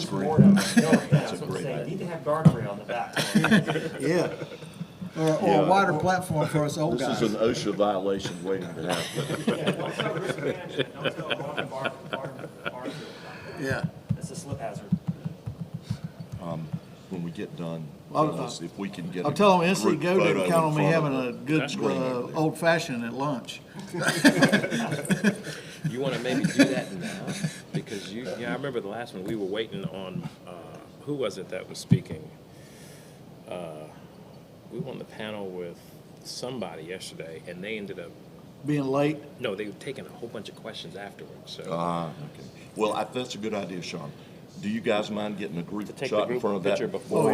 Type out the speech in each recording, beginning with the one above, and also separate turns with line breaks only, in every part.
screen.
That's a great idea.
Need to have guardrail on the back.
Yeah. Or
Yeah.
a wider platform for us old
This
guys.
is an OSHA violation waiting to happen.
Yeah, don't tell risk management, don't tell barn.
Yeah.
It's a slip hazard.
When we get done,
I'll-
Phyllis, if we can get
I'll
a
tell them NC
group
Go
photo
didn't count on
in
me
front
having
of
a
the
good
screen over there.
old fashioned at lunch.
You want to maybe do that now? Because I remember the last one, we were waiting on, who was it that was speaking? We were on the panel with somebody yesterday, and they ended up,
Being late.
no, they were taking a whole bunch of questions afterwards, so.
Okay. Well, that's a good idea, Sean. Do you guys mind getting a group
To take
shot
the
in
group
front of that?
picture before.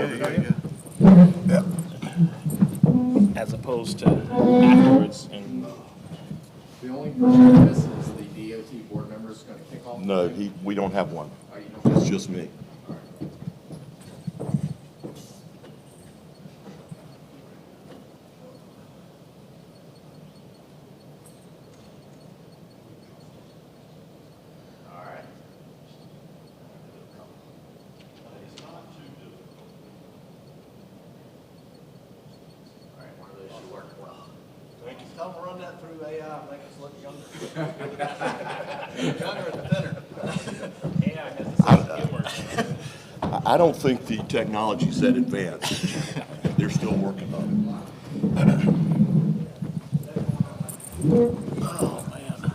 Yeah.
As opposed to afterwards, and
The only person that this is the DOT board member is going to kick off?
No, we don't have one.
Oh, you don't?
It's just me.
All right. All right. All right, one of those should work well.
Tell them to run that through AI, make us look younger. Younger and thinner.
AI has a sense of humor.
I don't think the technology's that advanced. They're still working on it.
Oh, man.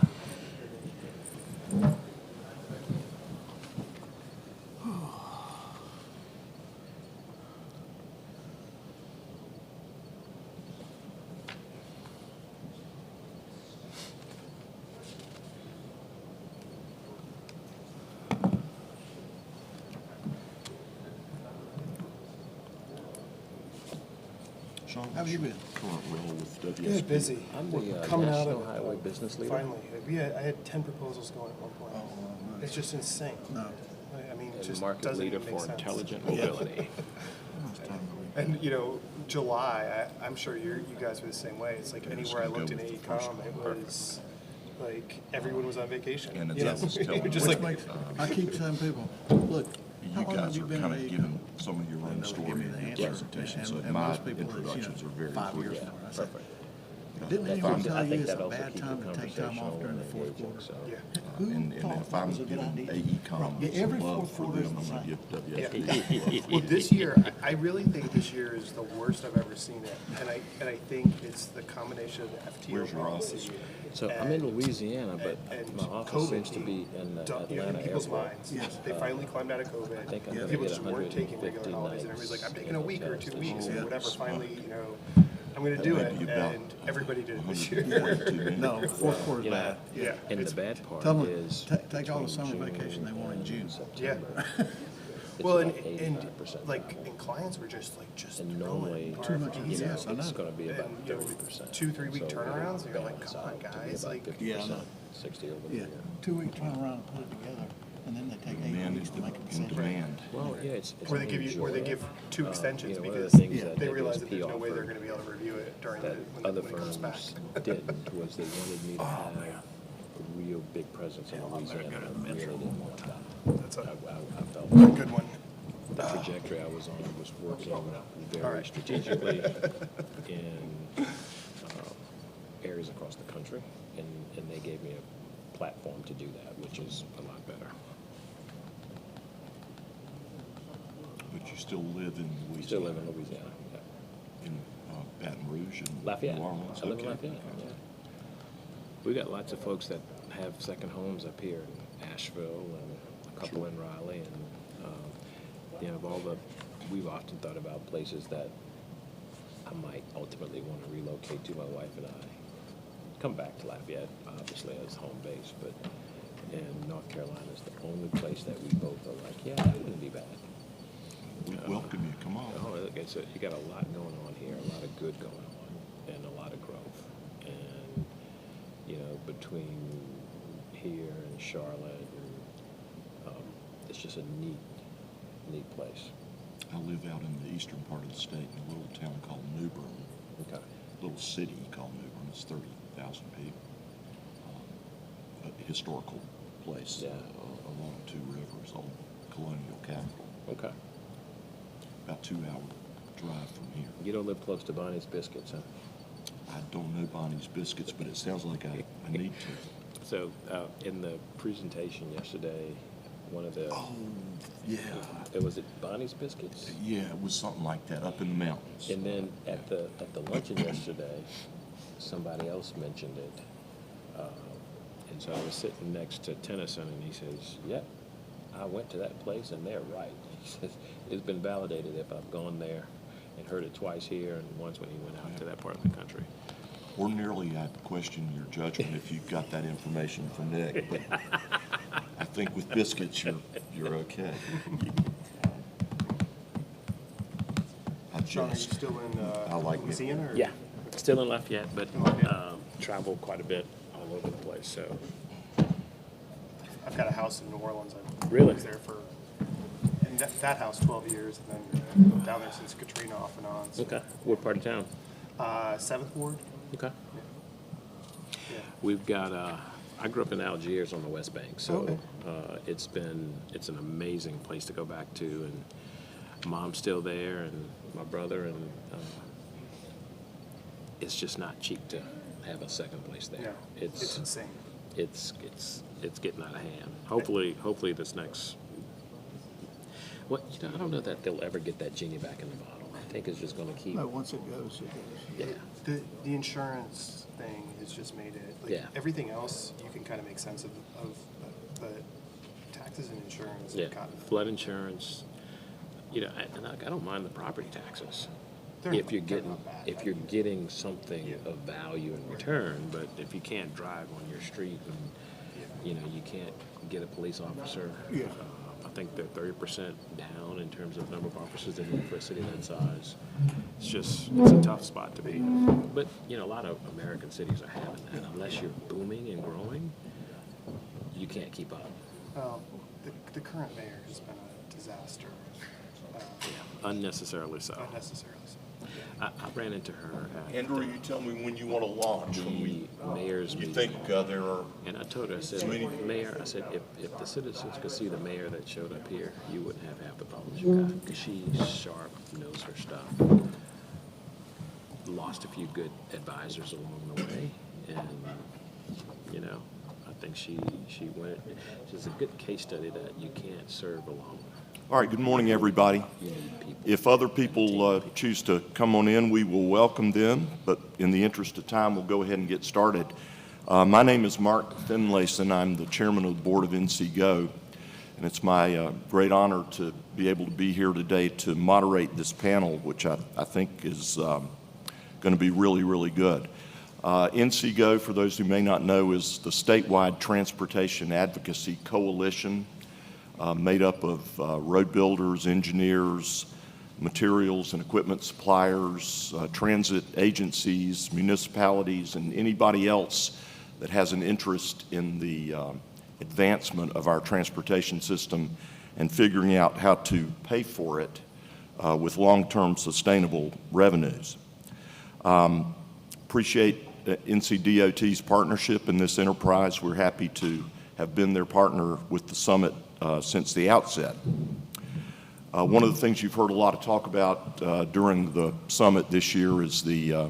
Sean,
How have you been?
current role with WSP?
Good, busy.
I'm
We're
the
coming out
National
of
Highway Business Leader.
Finally, I had 10 proposals going at one point.
Oh,
It's just insane.
no.
I mean, it
And
just
market
doesn't
leader
even make
for
sense.
intelligent mobility.
And July, I'm sure you guys were the same way. It's like
Yeah, just
anywhere I
gonna
looked
go
in
with the first
AECom, it
one.
was like everyone was on vacation.
And
you know?
it's telling
just
us.
like
I keep telling people, look, how
You
long have
guys
you
are
been
kind
at
of
AECom?
giving some of your own
And they'll
story
give me
in
the
the
answer.
presentation, so
And
my
most people, it's,
introductions are very
5 years
clear.
from now. I said,
Perfect.
didn't
That
anyone
keeps-
tell
I
you
think
it's
that
a
also
bad
keeps
time
the
to take time off
conversational
during the
and
fourth
engaging,
quarter?
so.
Yeah.
Who
And
thought
if
that
I'm
was a good
giving
idea?
AECom
Yeah,
some
every
love
fourth
for
quarter is
them,
the
I'm gonna
same.
give WSP.
Well, this year, I really think this year is the worst I've ever seen it, and I think it's the combination of the
Where's
FTO
your
policy.
office?
So I'm in Louisiana, but
and
my office
COVID
seems to be in the
in
Atlanta
people's
airport.
minds. They finally climbed out of COVID.
I think I'm gonna
People
get
just weren't taking regular
150
holidays, and everybody's like, I'm taking a week or 2 weeks
Yeah.
or whatever. Finally, I'm going to do it,
might be about
and everybody did it this year.
142 minutes.
No, fourth quarter's
You know,
bad.
Yeah.
And
it's-
the bad part
Tell them,
is.
take all the summer
between
vacation they want in June.
and September,
Yeah.
it's
Well,
about
and
85%
like,
travel.
and clients were just
And normally,
Too much
you know,
yes, I
it's
know.
gonna be about
And,
30%.
2-3 week
So
turnarounds, and you're like,
balance
come on,
out to be
guys,
about
like,
50%,
Yeah, I know.
60 over the
Yeah,
year.
2-week turnaround, put it together, and then they take 8
Demand
weeks
is
to make a
in
decision.
demand.
Well, yeah, it's.
or they give you, or they
enjoy
give
it.
2 extensions
You know, one of the
because
things that
they realize that
WSP
there's no way they're
offered
going to be able to review it during
that
when
other
it comes back.
firms didn't, was they wanted me to have a real big presence in Louisiana. I really didn't want that.
That's a
I felt
good one.
the trajectory I was on was working very
All right.
strategically in areas across the country, and they gave me a platform to do that, which is a lot better.
But you still live in Louisiana?
Still live in Louisiana, yeah.
In Baton Rouge and
Lafayette.
New Orleans?
I live in
Okay.
Lafayette, yeah. We got lots of folks that have second homes up here in Asheville and a couple in Raleigh, and of all the, we've often thought about places that I might ultimately want to relocate to, my wife and I. Come back to Lafayette, obviously, as home base, but in North Carolina is the only place that we both are like, yeah, that wouldn't be bad.
We welcome you, come on.
Oh, look, you got a lot going on here, a lot of good going on, and a lot of growth. And, between here and Charlotte, and, it's just a neat place.
I live out in the eastern part of the state in a little town called New Bern.
Okay.
Little city called New Bern. It's 30,000 people. A historical place
Yeah.
along 2 rivers, old colonial capital,
Okay.
about 2-hour drive from here.
You don't live close to Bonnie's Biscuits, huh?
I don't know Bonnie's Biscuits, but it sounds like I need to.
So, in the presentation yesterday, one of the,
Oh, yeah.
was it Bonnie's Biscuits?
Yeah, it was something like that, up in the mountains.
And then at the luncheon yesterday, somebody else mentioned it. And so I was sitting next to Tennyson, and he says, "Yep, I went to that place, and they're right." He says, "It's been validated if I've gone there and heard it twice here and once when he went out to that part of the country."
Ordinarily, I'd question your judgment if you got that information from Nick, but I think with biscuits, you're okay. I
Sean, are you
jest.
still in
I like it.
Louisiana? Or?
Yeah, still in Lafayette, but
Lafayette.
travel quite a bit all over the place. So
I've got a house in New Orleans. I
Really?
was there for, and that house 12 years, and then down there since Katrina off and on. So,
okay, what part of town?
7th Ward.
Okay,
Yeah.
we've got. I grew up in Algiers on the West Bank, so
Okay.
it's an amazing place to go back to, and Mom's still there, and my brother, and it's just not cheap to have a second place there.
No, it's insane.
It's getting out of hand. Hopefully this next. Well, I don't know that they'll ever get that genie back in the bottle. I think it's just going to keep.
No, once it goes, it goes.
Yeah.
The insurance thing has just made it, like,
Yeah.
everything else you can kind of make sense of but taxes and insurance
Yeah.
have gotten,
Flood insurance. I don't mind the property taxes.
They're
If you're
not
getting
bad.
if you're getting something
Yeah.
of value in return, but if you can't drive on your street and you can't get a police officer,
Yeah.
I think they're 30% down in terms of number of officers they need for a city that size. It's a tough spot to be in. But a lot of American cities are having that. Unless you're booming and growing, you can't keep up.
the current mayor has been a disaster,
Unnecessarily so.
unnecessarily so.
I ran into her at
Andrew, you tell me when you want to launch, when
the mayor's
you
meeting.
think there are.
And I told her, I said, Mayor, I said, if the citizens could see the mayor that showed up here, you wouldn't have half the problems you got. Because she's sharp, knows her stuff. Lost a few good advisors along the way. And, I think she's a good case study that you can't serve alone.
All right, good morning, everybody.
You need people.
If other people choose to come on in, we will welcome them, but in the interest of time, we'll go ahead and get started. My name is Mark Finlayson. I'm the chairman of the board of NCGO, and it's my great honor to be able to be here today to moderate this panel, which I think is going to be really, really good. NCGO, for those who may not know, is the statewide transportation advocacy coalition made up of road builders, engineers, materials and equipment suppliers, transit agencies, municipalities, and anybody else that has an interest in the advancement of our transportation system and figuring out how to pay for it with long-term sustainable revenues. Appreciate NCDOT's partnership in this enterprise. We're happy to have been their partner with the summit since the outset. One of the things you've heard a lot of talk about during the summit this year is the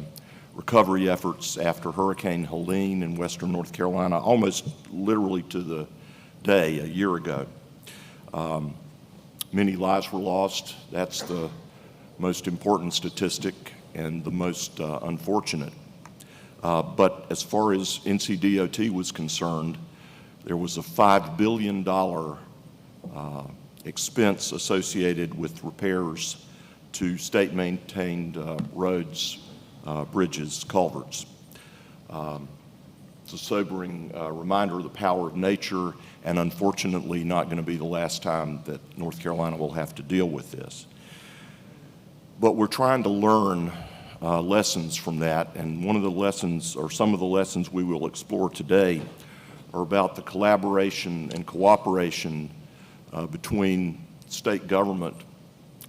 recovery efforts after Hurricane Helene in western North Carolina, almost literally to the day a year ago. Many lives were lost. That's the most important statistic and the most unfortunate. But as far as NCDOT was concerned, there was a $5 billion expense associated with repairs to state-maintained roads, bridges, culverts. It's a sobering reminder of the power of nature, and unfortunately not going to be the last time that North Carolina will have to deal with this. But we're trying to learn lessons from that, and one of the lessons, or some of the lessons we will explore today, are about the collaboration and cooperation between state government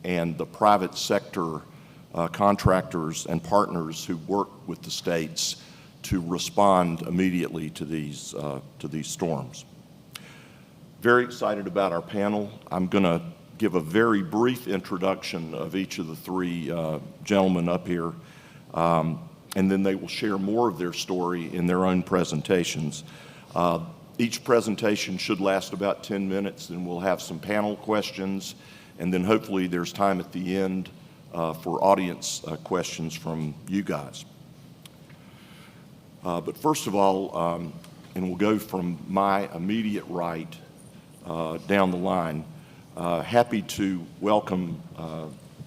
and the private sector contractors and partners who work with the states to respond immediately to these storms. Very excited about our panel. I'm going to give a very brief introduction of each of the three gentlemen up here, and then they will share more of their story in their own presentations. Each presentation should last about 10 minutes, and we'll have some panel questions, and then hopefully there's time at the end for audience questions from you guys. But first of all, and we'll go from my immediate right down the line, happy to welcome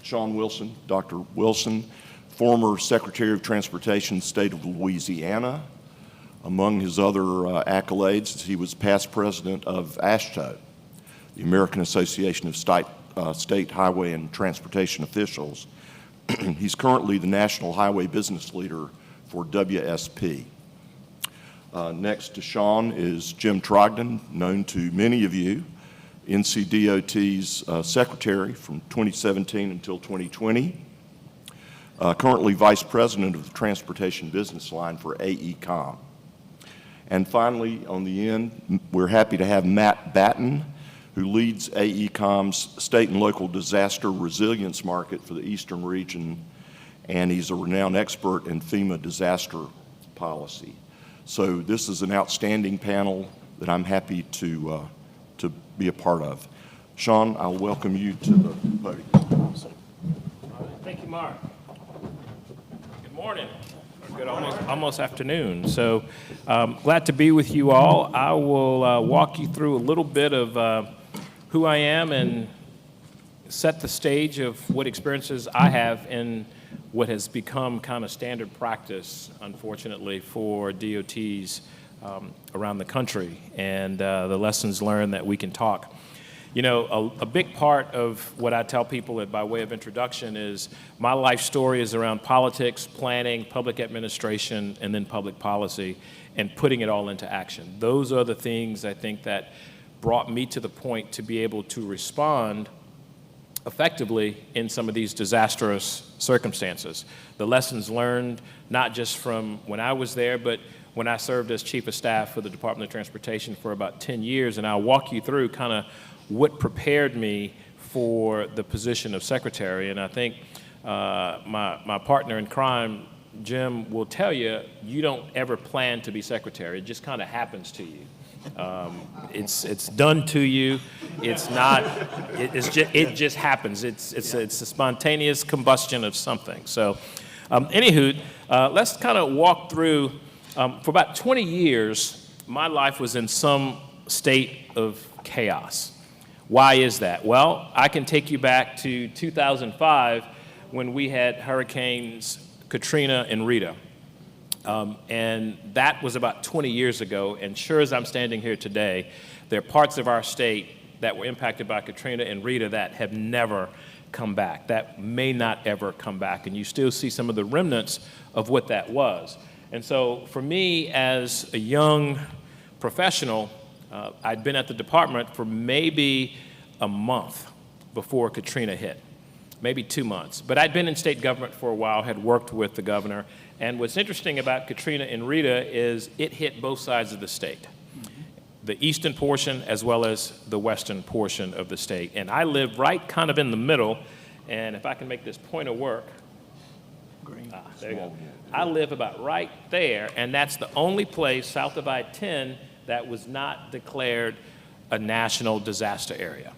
Sean Wilson, Dr. Wilson, former Secretary of Transportation, State of Louisiana. Among his other accolades, he was past president of AASHTO, the American Association of State Highway and Transportation Officials. He's currently the National Highway Business Leader for WSP. Next to Sean is Jim Trogdon, known to many of you, NCDOT's secretary from 2017 until 2020. Currently Vice President of the Transportation Business Line for AECOM. And finally, on the end, we're happy to have Matt Batten, who leads AECOM's state and local disaster resilience market for the Eastern region, and he's a renowned expert in FEMA disaster policy. So this is an outstanding panel that I'm happy to be a part of. Sean, I'll welcome you to the podium.
Thank you, Mark. Good morning, or good almost afternoon. So glad to be with you all. I will walk you through a little bit of who I am and set the stage of what experiences I have in what has become kind of standard practice, unfortunately, for DOTs around the country, and the lessons learned that we can talk. You know, a big part of what I tell people by way of introduction is my life story is around politics, planning, public administration, and then public policy, and putting it all into action. Those are the things I think that brought me to the point to be able to respond effectively in some of these disastrous circumstances. The lessons learned, not just from when I was there, but when I served as Chief of Staff for the Department of Transportation for about 10 years, and I'll walk you through kind of what prepared me for the position of Secretary. And I think my partner in crime, Jim, will tell you, you don't ever plan to be Secretary. It just kind of happens to you. It's done to you. It's not. It just happens. It's a spontaneous combustion of something. So, anywho, let's kind of walk through. For about 20 years, my life was in some state of chaos. Why is that? Well, I can take you back to 2005 when we had Hurricanes Katrina and Rita. And that was about 20 years ago, and sure as I'm standing here today, there are parts of our state that were impacted by Katrina and Rita that have never come back, that may not ever come back, and you still see some of the remnants of what that was. And so for me, as a young professional, I'd been at the department for maybe a month before Katrina hit, maybe 2 months. But I'd been in state government for a while, had worked with the governor. And what's interesting about Katrina and Rita is it hit both sides of the state, the eastern portion as well as the western portion of the state. And I live right kind of in the middle. And if I can make this pointer work, there you go. I live about right there, and that's the only place south of I-10 that was not declared a national disaster area.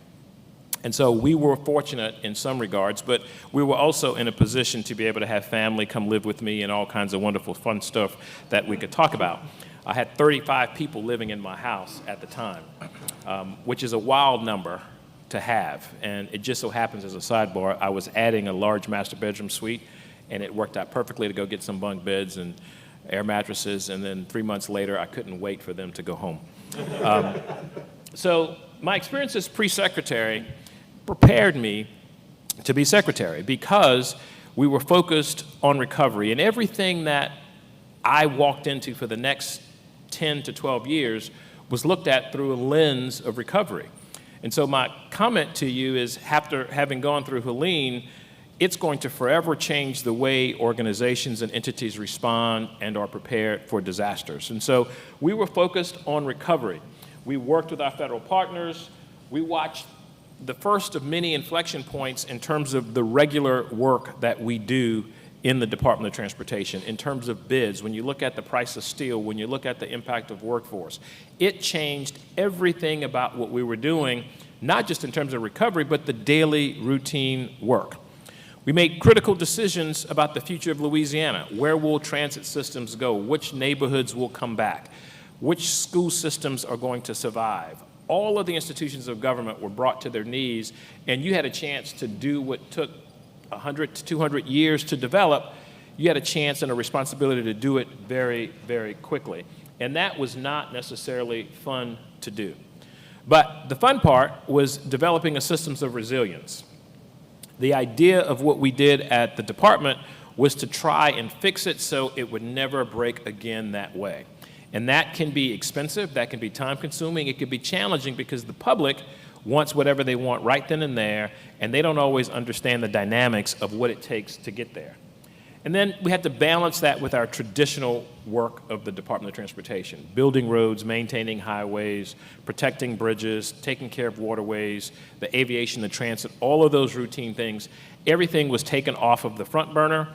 And so we were fortunate in some regards, but we were also in a position to be able to have family come live with me and all kinds of wonderful fun stuff that we could talk about. I had 35 people living in my house at the time, which is a wild number to have. And it just so happens, as a sidebar, I was adding a large master bedroom suite, and it worked out perfectly to go get some bunk beds and air mattresses, and then 3 months later, I couldn't wait for them to go home. So my experience as pre-secretary prepared me to be secretary because we were focused on recovery, and everything that I walked into for the next 10 to 12 years was looked at through a lens of recovery. And so my comment to you is, after having gone through Helene, it's going to forever change the way organizations and entities respond and are prepared for disasters. And so we were focused on recovery. We worked with our federal partners. We watched
the first of many inflection points in terms of the regular work that we do in the Department of Transportation, in terms of bids. When you look at the price of steel, when you look at the impact of workforce, it changed everything about what we were doing, not just in terms of recovery, but the daily routine work. We made critical decisions about the future of Louisiana. Where will transit systems go? Which neighborhoods will come back? Which school systems are going to survive? All of the institutions of government were brought to their knees, and you had a chance to do what took 100 to 200 years to develop. You had a chance and a responsibility to do it very, very quickly. And that was not necessarily fun to do. But the fun part was developing a systems of resilience. The idea of what we did at the department was to try and fix it so it would never break again that way. And that can be expensive, that can be time-consuming, it can be challenging because the public wants whatever they want right then and there, and they don't always understand the dynamics of what it takes to get there. And then we had to balance that with our traditional work of the Department of Transportation, building roads, maintaining highways, protecting bridges, taking care of waterways, the aviation, the transit, all of those routine things. Everything was taken off of the front burner,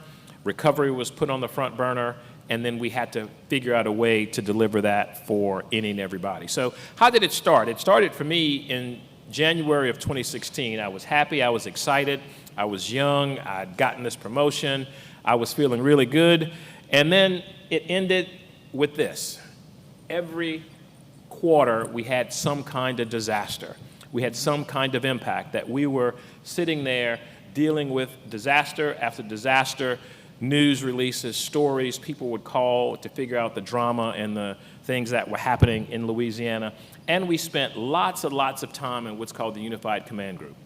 recovery was put on the front burner, and then we had to figure out a way to deliver that for any and everybody. So how did it start? It started for me in January of 2016. I was happy, I was excited, I was young, I'd gotten this promotion, I was feeling really good, and then it ended with this. Every quarter we had some kind of disaster. We had some kind of impact that we were sitting there dealing with disaster after disaster, news releases, stories, people would call to figure out the drama and the things that were happening in Louisiana. And we spent lots and lots of time in what's called the Unified Command Group.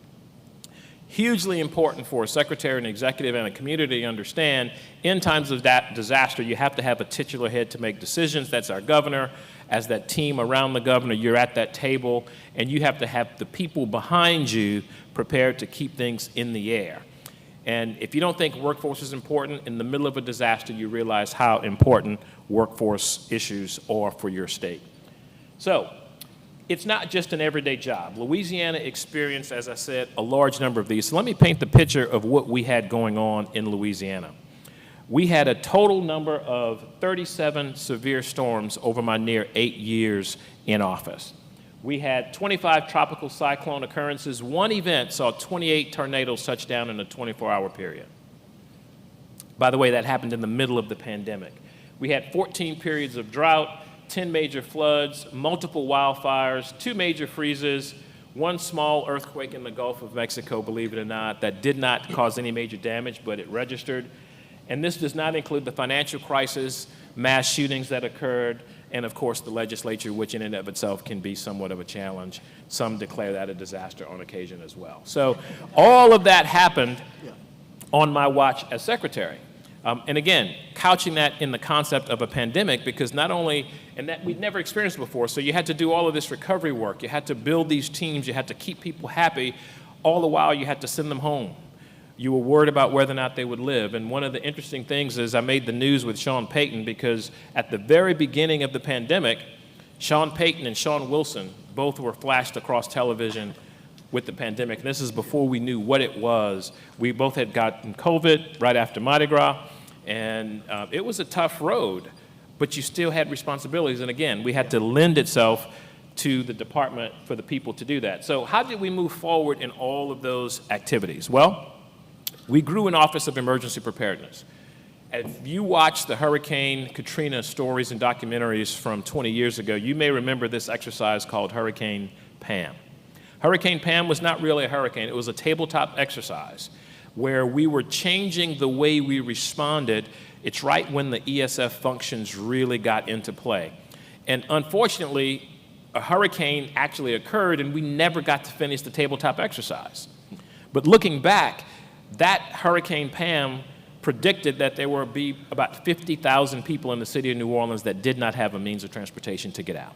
Hugely important for a secretary, an executive, and a community to understand, in times of that disaster, you have to have a titular head to make decisions. That's our governor. As that team around the governor, you're at that table, and you have to have the people behind you prepared to keep things in the air. And if you don't think workforce is important, in the middle of a disaster, you realize how important workforce issues are for your state. So it's not just an everyday job. Louisiana experienced, as I said, a large number of these. So let me paint the picture of what we had going on in Louisiana. We had a total number of 37 severe storms over my near 8 years in office. We had 25 tropical cyclone occurrences. One event saw 28 tornadoes touch down in a 24-hour period. By the way, that happened in the middle of the pandemic. We had 14 periods of drought, 10 major floods, multiple wildfires, 2 major freezes, 1 small earthquake in the Gulf of Mexico, believe it or not, that did not cause any major damage, but it registered. And this does not include the financial crisis, mass shootings that occurred, and of course the legislature, which in and of itself can be somewhat of a challenge. Some declare that a disaster on occasion as well. So all of that happened on my watch as secretary. And again, couching that in the concept of a pandemic, because not only, and that we'd never experienced before, so you had to do all of this recovery work, you had to build these teams, you had to keep people happy, all the while you had to send them home. You were worried about whether or not they would live. And one of the interesting things is I made the news with Sean Payton because at the very beginning of the pandemic, Sean Payton and Sean Wilson both were flashed across television with the pandemic. And this is before we knew what it was. We both had gotten COVID right after Mardi Gras, and it was a tough road, but you still had responsibilities. And again, we had to lend itself to the department for the people to do that. So how did we move forward in all of those activities? Well, we grew an Office of Emergency Preparedness. If you watch the Hurricane Katrina stories and documentaries from 20 years ago, you may remember this exercise called Hurricane Pam. Hurricane Pam was not really a hurricane, it was a tabletop exercise where we were changing the way we responded. It's right when the ESF functions really got into play. And unfortunately, a hurricane actually occurred and we never got to finish the tabletop exercise. But looking back, that Hurricane Pam predicted that there would be about 50,000 people in the city of New Orleans that did not have a means of transportation to get out.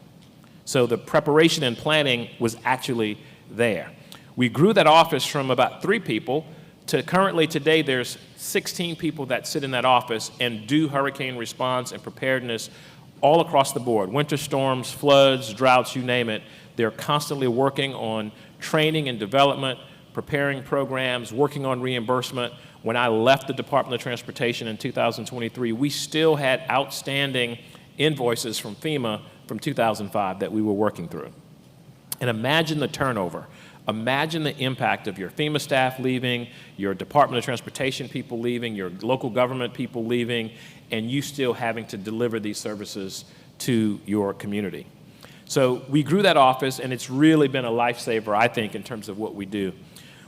So the preparation and planning was actually there. We grew that office from about 3 people to currently today there's 16 people that sit in that office and do hurricane response and preparedness all across the board. Winter storms, floods, droughts, you name it. They're constantly working on training and development, preparing programs, working on reimbursement. When I left the Department of Transportation in 2023, we still had outstanding invoices from FEMA from 2005 that we were working through. And imagine the turnover. Imagine the impact of your FEMA staff leaving, your Department of Transportation people leaving, your local government people leaving, and you still having to deliver these services to your community. So we grew that office, and it's really been a lifesaver, I think, in terms of what we do.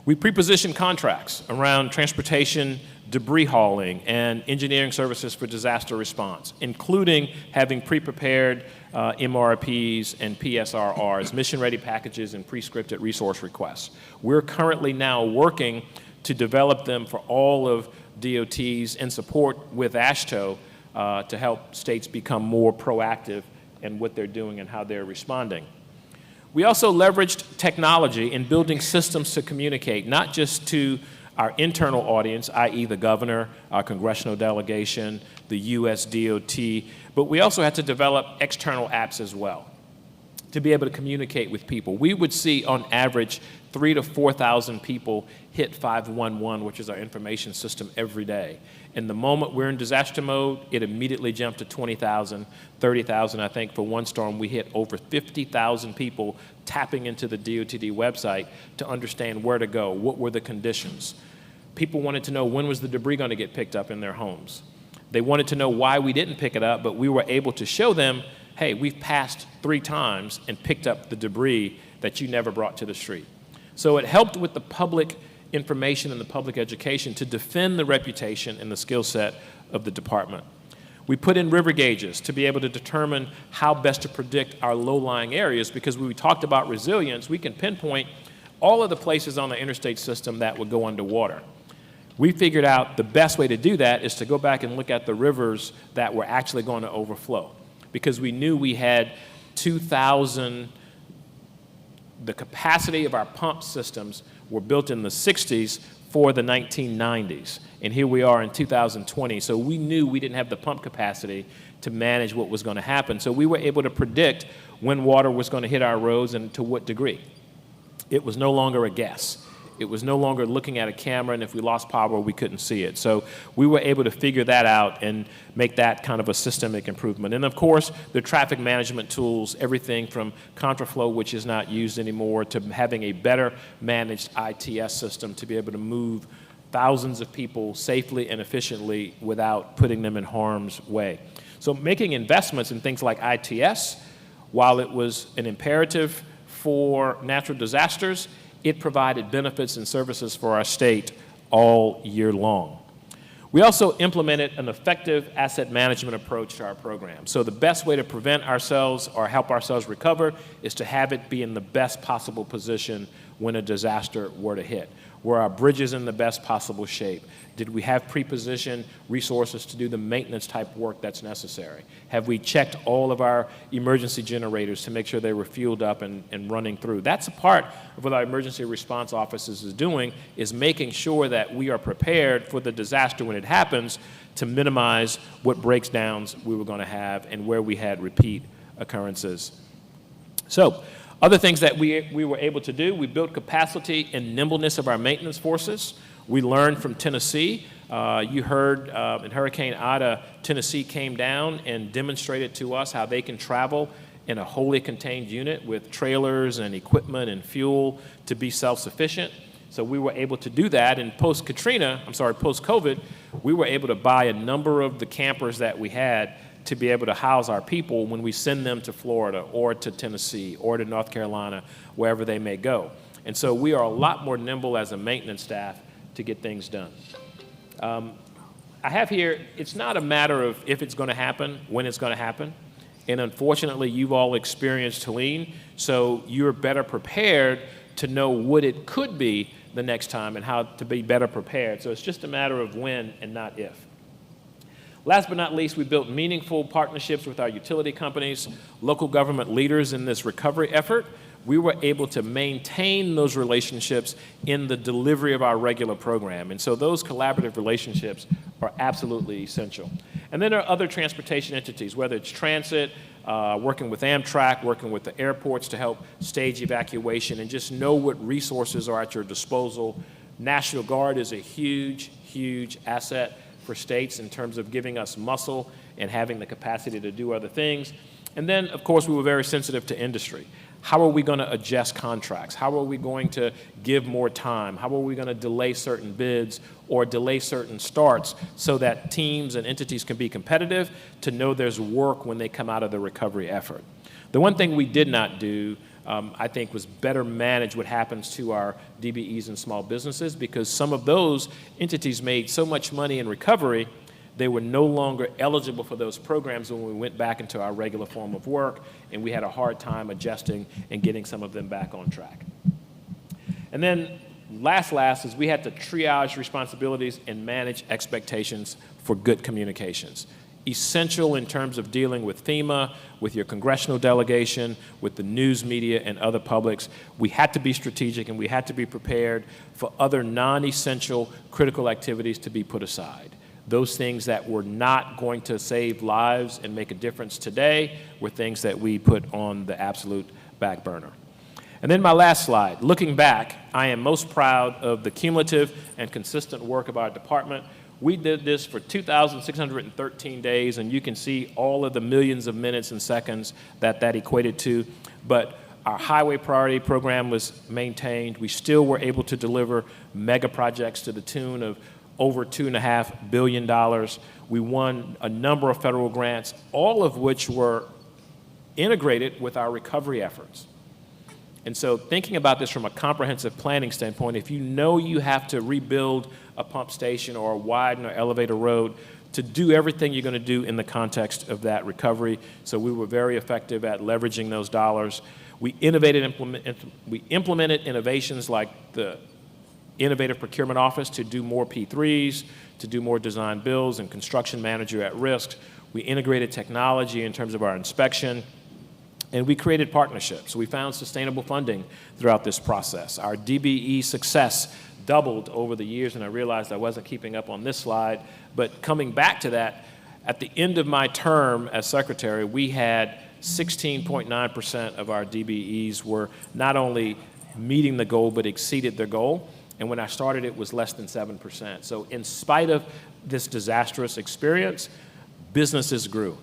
We pre-position contracts around transportation, debris hauling, and engineering services for disaster response, including having pre-prepared MRPs and PSRRs, mission-ready packages and pre-scripted resource requests. We're currently now working to develop them for all of DOTs in support with AASHTO to help states become more proactive in what they're doing and how they're responding. We also leveraged technology in building systems to communicate, not just to our internal audience, i.e. the governor, our congressional delegation, the US DOT, but we also had to develop external apps as well to be able to communicate with people. We would see on average 3,000 to 4,000 people hit 511, which is our information system, every day. And the moment we're in disaster mode, it immediately jumped to 20,000, 30,000. I think for one storm, we hit over 50,000 people tapping into the DOTD website to understand where to go, what were the conditions. People wanted to know when was the debris going to get picked up in their homes. They wanted to know why we didn't pick it up, but we were able to show them, hey, we've passed 3 times and picked up the debris that you never brought to the street. So it helped with the public information and the public education to defend the reputation and the skill set of the department. We put in river gauges to be able to determine how best to predict our low-lying areas, because when we talked about resilience, we can pinpoint all of the places on the interstate system that would go underwater. We figured out the best way to do that is to go back and look at the rivers that were actually going to overflow, because we knew we had 2,000, the capacity of our pump systems were built in the 60s for the 1990s. And here we are in 2020. So we knew we didn't have the pump capacity to manage what was going to happen. So we were able to predict when water was going to hit our roads and to what degree. It was no longer a guess. It was no longer looking at a camera, and if we lost power, we couldn't see it. So we were able to figure that out and make that kind of a systemic improvement. And of course, the traffic management tools, everything from contraflow, which is not used anymore, to having a better managed ITS system to be able to move thousands of people safely and efficiently without putting them in harm's way. So making investments in things like ITS, while it was an imperative for natural disasters, it provided benefits and services for our state all year long. We also implemented an effective asset management approach to our program. So the best way to prevent ourselves or help ourselves recover is to have it be in the best possible position when a disaster were to hit. Were our bridges in the best possible shape? Did we have pre-positioned resources to do the maintenance type work that's necessary? Have we checked all of our emergency generators to make sure they were fueled up and running through? That's a part of what our emergency response offices is doing, is making sure that we are prepared for the disaster when it happens to minimize what breakdowns we were going to have and where we had repeat occurrences. So, other things that we were able to do, we built capacity and nimbleness of our maintenance forces. We learned from Tennessee. You heard in Hurricane Ida, Tennessee came down and demonstrated to us how they can travel in a wholly contained unit with trailers and equipment and fuel to be self-sufficient. So we were able to do that. And post-COVID, we were able to buy a number of the campers that we had to be able to house our people when we send them to Florida or to Tennessee or to North Carolina, wherever they may go. And so we are a lot more nimble as a maintenance staff to get things done. I have here, it's not a matter of if it's going to happen, when it's going to happen. And unfortunately, you've all experienced Helene, so you're better prepared to know what it could be the next time and how to be better prepared. So it's just a matter of when and not if. Last but not least, we built meaningful partnerships with our utility companies, local government leaders in this recovery effort. We were able to maintain those relationships in the delivery of our regular program. And so those collaborative relationships are absolutely essential. And then there are other transportation entities, whether it's transit, working with Amtrak, working with the airports to help stage evacuation, and just know what resources are at your disposal. National Guard is a huge, huge asset for states in terms of giving us muscle and having the capacity to do other things. And then, of course, we were very sensitive to industry. How are we going to adjust contracts? How are we going to give more time? How are we going to delay certain bids or delay certain starts so that teams and entities can be competitive, to know there's work when they come out of the recovery effort? The one thing we did not do, I think, was better manage what happens to our DBEs and small businesses, because some of those entities made so much money in recovery, they were no longer eligible for those programs when we went back into our regular form of work, and we had a hard time adjusting and getting some of them back on track. And then last is we had to triage responsibilities and manage expectations for good communications. Essential in terms of dealing with FEMA, with your congressional delegation, with the news media and other publics. We had to be strategic, and we had to be prepared for other non-essential critical activities to be put aside. Those things that were not going to save lives and make a difference today were things that we put on the absolute back burner. And then my last slide, looking back, I am most proud of the cumulative and consistent work of our department. We did this for 2,613 days, and you can see all of the millions of minutes and seconds that equated to. But our highway priority program was maintained. We still were able to deliver mega projects to the tune of over $2.5 billion. We won a number of federal grants, all of which were integrated with our recovery efforts. And so thinking about this from a comprehensive planning standpoint, if you know you have to rebuild a pump station or widen or elevate a road, to do everything you're going to do in the context of that recovery. So we were very effective at leveraging those dollars. We implemented innovations like the Innovative Procurement Office to do more P3s, to do more design builds, and construction manager at risk. We integrated technology in terms of our inspection, and we created partnerships. We found sustainable funding throughout this process. Our DBE success doubled over the years, and I realized I wasn't keeping up on this slide, but coming back to that, at the end of my term as secretary, we had 16.9% of our DBEs were not only meeting the goal, but exceeded their goal. And when I started, it was less than 7%. So in spite of this disastrous experience, businesses grew.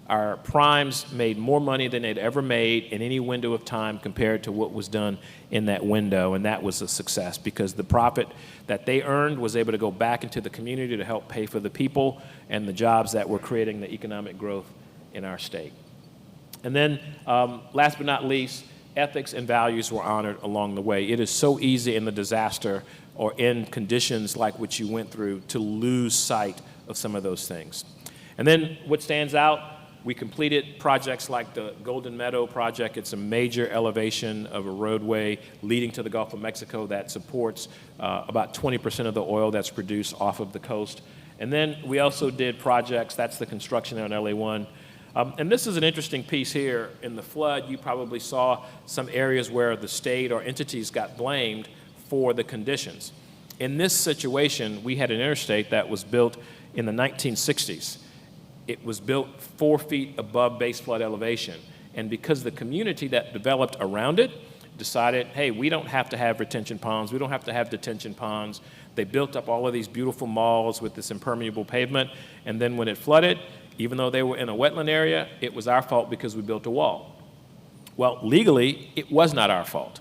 Our primes made more money than they'd ever made in any window of time compared to what was done in that window, and that was a success because the profit that they earned was able to go back into the community to help pay for the people and the jobs that were creating the economic growth in our state. And then last but not least, ethics and values were honored along the way. It is so easy in the disaster or in conditions like what you went through to lose sight of some of those things. And then what stands out, we completed projects like the Golden Meadow project. It's a major elevation of a roadway leading to the Gulf of Mexico that supports about 20% of the oil that's produced off of the coast. And then we also did projects, that's the construction on LA1. And this is an interesting piece here. In the flood, you probably saw some areas where the state or entities got blamed for the conditions. In this situation, we had an interstate that was built in the 1960s. It was built 4 feet above base flood elevation. And because the community that developed around it decided, hey, we don't have to have retention ponds, we don't have to have detention ponds. They built up all of these beautiful malls with this impermeable pavement. And then when it flooded, even though they were in a wetland area, it was our fault because we built a wall. Well, legally, it was not our fault.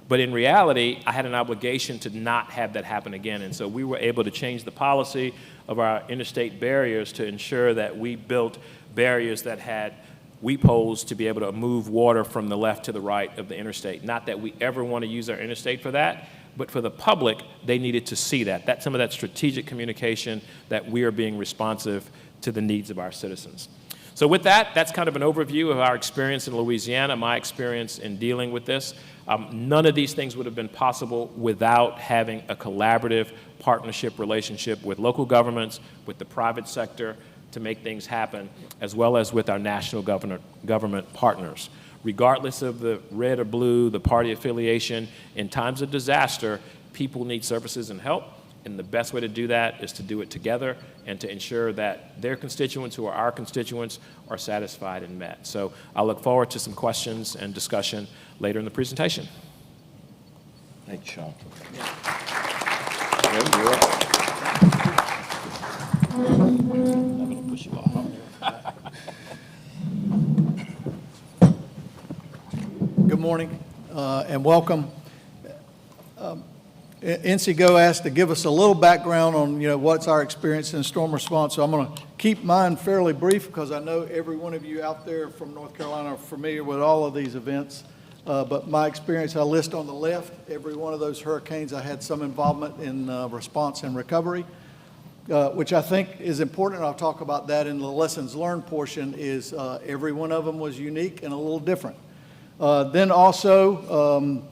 But in reality, I had an obligation to not have that happen again. And so we were able to change the policy of our interstate barriers to ensure that we built barriers that had weep holes to be able to move water from the left to the right of the interstate. Not that we ever want to use our interstate for that, but for the public, they needed to see that. That's some of that strategic communication that we are being responsive to the needs of our citizens. So with that, that's kind of an overview of our experience in Louisiana, my experience in dealing with this. None of these things would have been possible without having a collaborative partnership relationship with local governments, with the private sector to make things happen, as well as with our national government partners. Regardless of the red or blue, the party affiliation, in times of disaster, people need services and help. And the best way to do that is to do it together and to ensure that their constituents, who are our constituents, are satisfied and met. So I look forward to some questions and discussion later in the presentation.
Thanks, Sean. Well, you're up. I'm going to push you off.
Good morning and welcome. NCGO asked to give us a little background on, what's our experience in storm response. So I'm going to keep mine fairly brief because I know every one of you out there from North Carolina are familiar with all of these events. But my experience, I list on the left, every one of those hurricanes, I had some involvement in response and recovery, which I think is important. I'll talk about that in the lessons learned portion. Is every one of them was unique and a little different. Then also,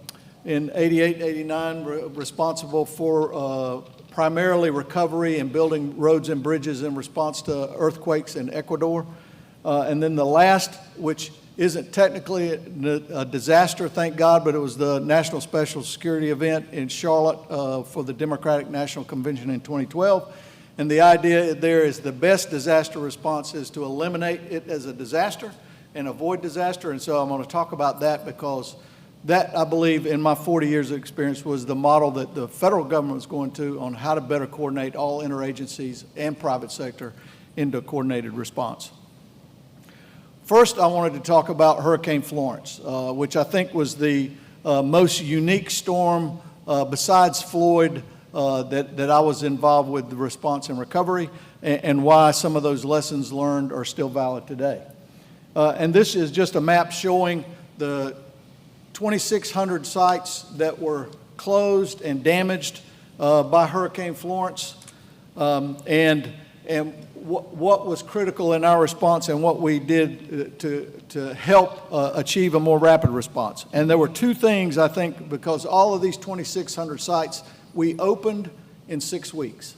in 88, 89, responsible for primarily recovery and building roads and bridges in response to earthquakes in Ecuador. And then the last, which isn't technically a disaster, thank God, but it was the National Special Security event in Charlotte for the Democratic National Convention in 2012. And the idea there is the best disaster response is to eliminate it as a disaster and avoid disaster. And so I'm going to talk about that because that, I believe, in my 40 years of experience, was the model that the federal government was going to on how to better coordinate all interagencies and private sector into a coordinated response. First, I wanted to talk about Hurricane Florence, which I think was the most unique storm besides Floyd that I was involved with the response and recovery, and why some of those lessons learned are still valid today. And this is just a map showing the 2,600 sites that were closed and damaged by Hurricane Florence, and what was critical in our response and what we did to help achieve a more rapid response. And there were two things, I think, because all of these 2,600 sites we opened in 6 weeks.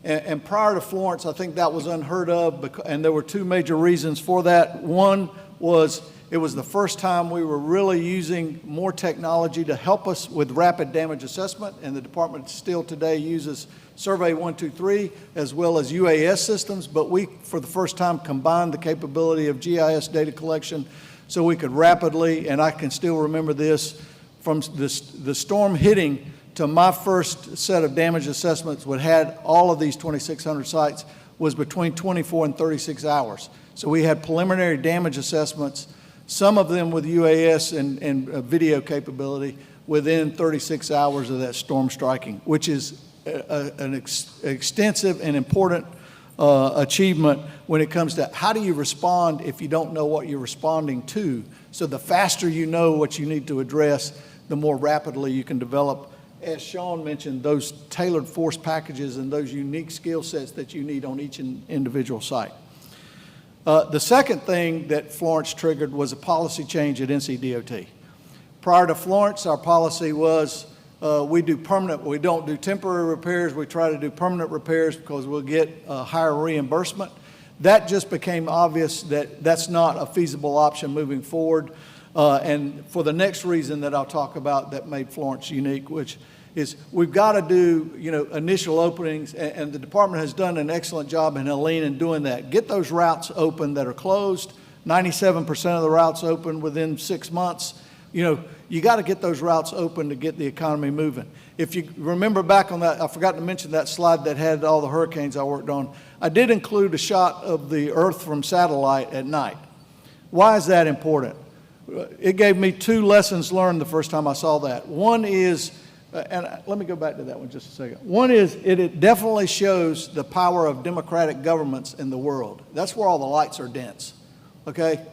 And prior to Florence, I think that was unheard of, and there were two major reasons for that. One was it was the first time we were really using more technology to help us with rapid damage assessment, and the department still today uses Survey 123 as well as UAS systems, but we, for the first time, combined the capability of GIS data collection so we could rapidly, and I can still remember this, from the storm hitting to my first set of damage assessments, what had all of these 2,600 sites, was between 24 and 36 hours. So we had preliminary damage assessments, some of them with UAS and video capability, within 36 hours of that storm striking, which is an extensive and important achievement when it comes to how do you respond if you don't know what you're responding to. So the faster you know what you need to address, the more rapidly you can develop, as Sean mentioned, those tailored force packages and those unique skill sets that you need on each individual site. The second thing that Florence triggered was a policy change at NCDOT. Prior to Florence, our policy was we don't do temporary repairs, we try to do permanent repairs because we'll get higher reimbursement. That just became obvious that that's not a feasible option moving forward. And for the next reason that I'll talk about that made Florence unique, which is we've got to do, initial openings, and the department has done an excellent job in Helene in doing that. Get those routes open that are closed. 97% of the routes open within 6 months. You got to get those routes open to get the economy moving. If you remember back on that, I forgot to mention that slide that had all the hurricanes I worked on. I did include a shot of the Earth from satellite at night. Why is that important? It gave me two lessons learned the first time I saw that. One is, and let me go back to that one just a second. One is it definitely shows the power of democratic governments in the world. That's where all the lights are dense, okay?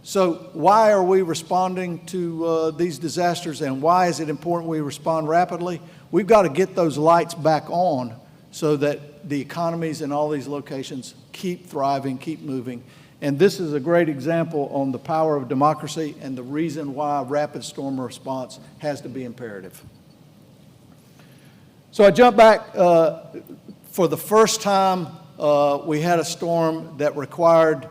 So why are we responding to these disasters, and why is it important we respond rapidly? We've got to get those lights back on so that the economies in all these locations keep thriving, keep moving. And this is a great example on the power of democracy and the reason why rapid storm response has to be imperative. So I jump back. For the first time, we had a storm that required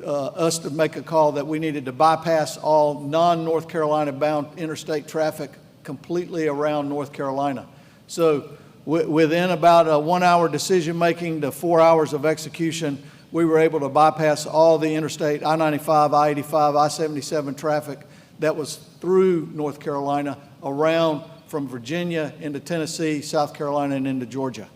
us to make a call that we needed to bypass all non-North Carolina bound interstate traffic completely around North Carolina. So within about a 1 hour decision-making to 4 hours of execution, we were able to bypass all the interstate I-95, I-85, I-77 traffic that was through North Carolina, around from Virginia into Tennessee, South Carolina, and into Georgia.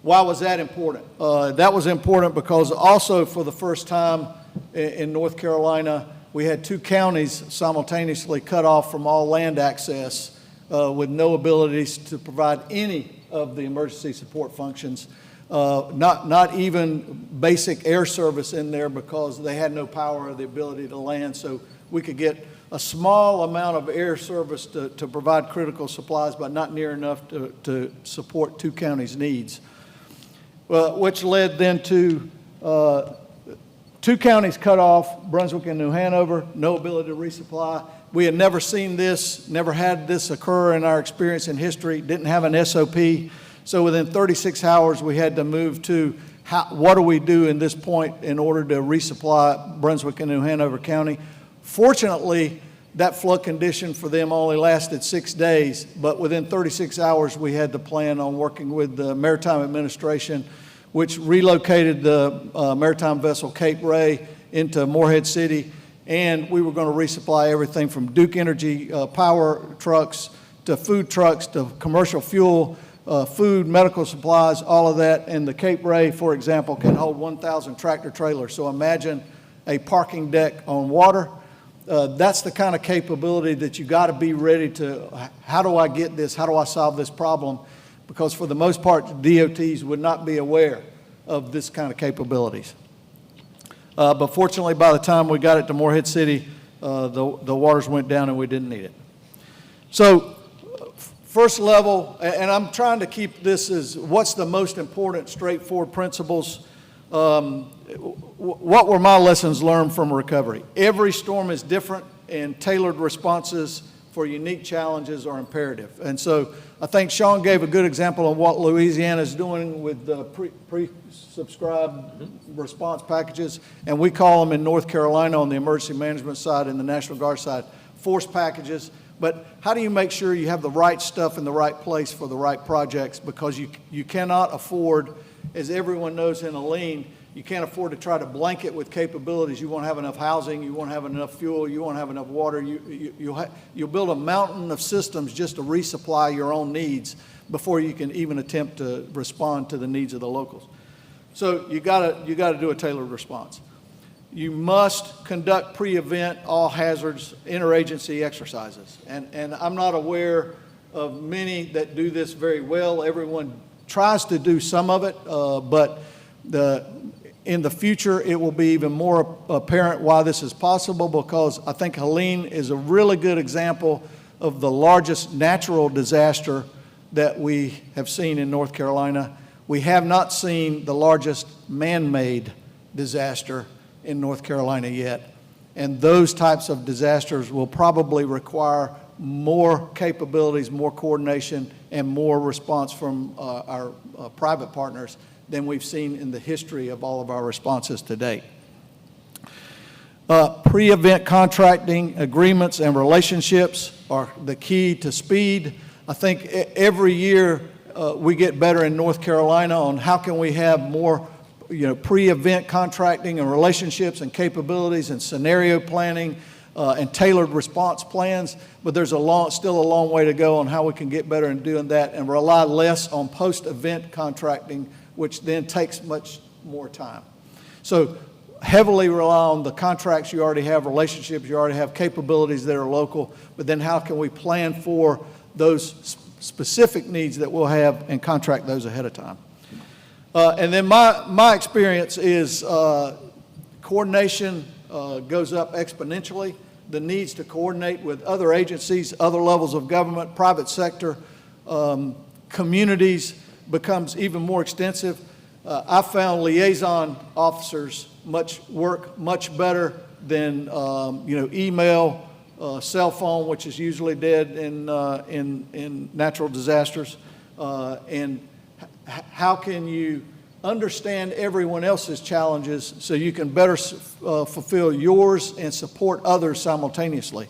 Why was that important? That was important because also for the first time in North Carolina, we had 2 counties simultaneously cut off from all land access with no abilities to provide any of the emergency support functions, not even basic air service in there because they had no power or the ability to land. So we could get a small amount of air service to provide critical supplies, but not near enough to support 2 counties' needs. Which led then to 2 counties cut off, Brunswick and New Hanover, no ability to resupply. We had never seen this, never had this occur in our experience in history, didn't have an SOP. So within 36 hours, we had to move to what do we do in this point in order to resupply Brunswick and New Hanover County. Fortunately, that flood condition for them only lasted 6 days, but within 36 hours, we had to plan on working with the Maritime Administration, which relocated the maritime vessel Cape Ray into Morehead City, and we were going to resupply everything from Duke Energy power trucks to food trucks to commercial fuel, food, medical supplies, all of that. And the Cape Ray, for example, can hold 1,000 tractor trailers. So imagine a parking deck on water. That's the kind of capability that you got to be ready to, how do I get this? How do I solve this problem? Because for the most part, DOTs would not be aware of this kind of capabilities. But fortunately, by the time we got it to Morehead City, the waters went down and we didn't need it. So first level, and I'm trying to keep this as what's the most important straightforward principles. What were my lessons learned from recovery? Every storm is different, and tailored responses for unique challenges are imperative. And so I think Sean gave a good example of what Louisiana is doing with the pre-subscribed response packages, and we call them in North Carolina on the emergency management side and the National Guard side, force packages. But how do you make sure you have the right stuff in the right place for the right projects? Because you cannot afford, as everyone knows in a lean, you can't afford to try to blanket with capabilities. You won't have enough housing, you won't have enough fuel, you won't have enough water. You'll build a mountain of systems just to resupply your own needs before you can even attempt to respond to the needs of the locals. So you gotta do a tailored response. You must conduct pre-event all hazards interagency exercises. And I'm not aware of many that do this very well. Everyone tries to do some of it, but in the future, it will be even more apparent why this is possible, because I think Helene is a really good example of the largest natural disaster that we have seen in North Carolina. We have not seen the largest man-made disaster in North Carolina yet. And those types of disasters will probably require more capabilities, more coordination, and more response from our private partners than we've seen in the history of all of our responses to date. Pre-event contracting agreements and relationships are the key to speed. I think every year we get better in North Carolina on how can we have more pre-event contracting and relationships and capabilities and scenario planning and tailored response plans, but there's still a long way to go on how we can get better in doing that and rely less on post-event contracting, which then takes much more time. So heavily rely on the contracts you already have, relationships you already have, capabilities that are local, but then how can we plan for those specific needs that we'll have and contract those ahead of time. And then my experience is coordination goes up exponentially. The needs to coordinate with other agencies, other levels of government, private sector, communities becomes even more extensive. I found liaison officers work much better than email, cell phone, which is usually dead in natural disasters, and how can you understand everyone else's challenges so you can better fulfill yours and support others simultaneously.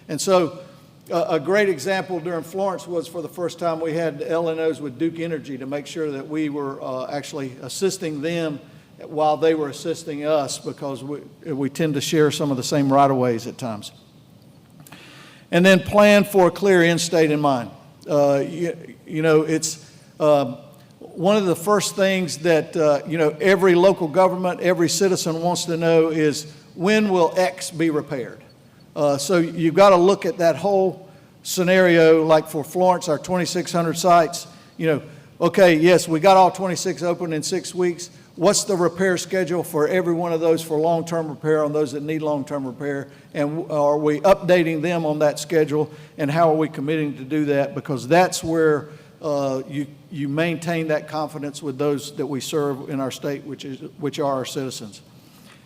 And so A great example during Florence was for the first time we had LNOs with Duke Energy to make sure that we were actually assisting them while they were assisting us, because we tend to share some of the same right-of-ways at times. And then plan for a clear end state in mind. You know, it's one of the first things that, you know, every local government, every citizen wants to know is, when will X be repaired? So you've got to look at that whole scenario, like for Florence, our 2,600 sites, you know, okay, yes, we got all 26 open in 6 weeks. What's the repair schedule for every one of those for long-term repair on those that need long-term repair? And are we updating them on that schedule? And how are we committing to do that? Because that's where you maintain that confidence with those that we serve in our state, which are our citizens.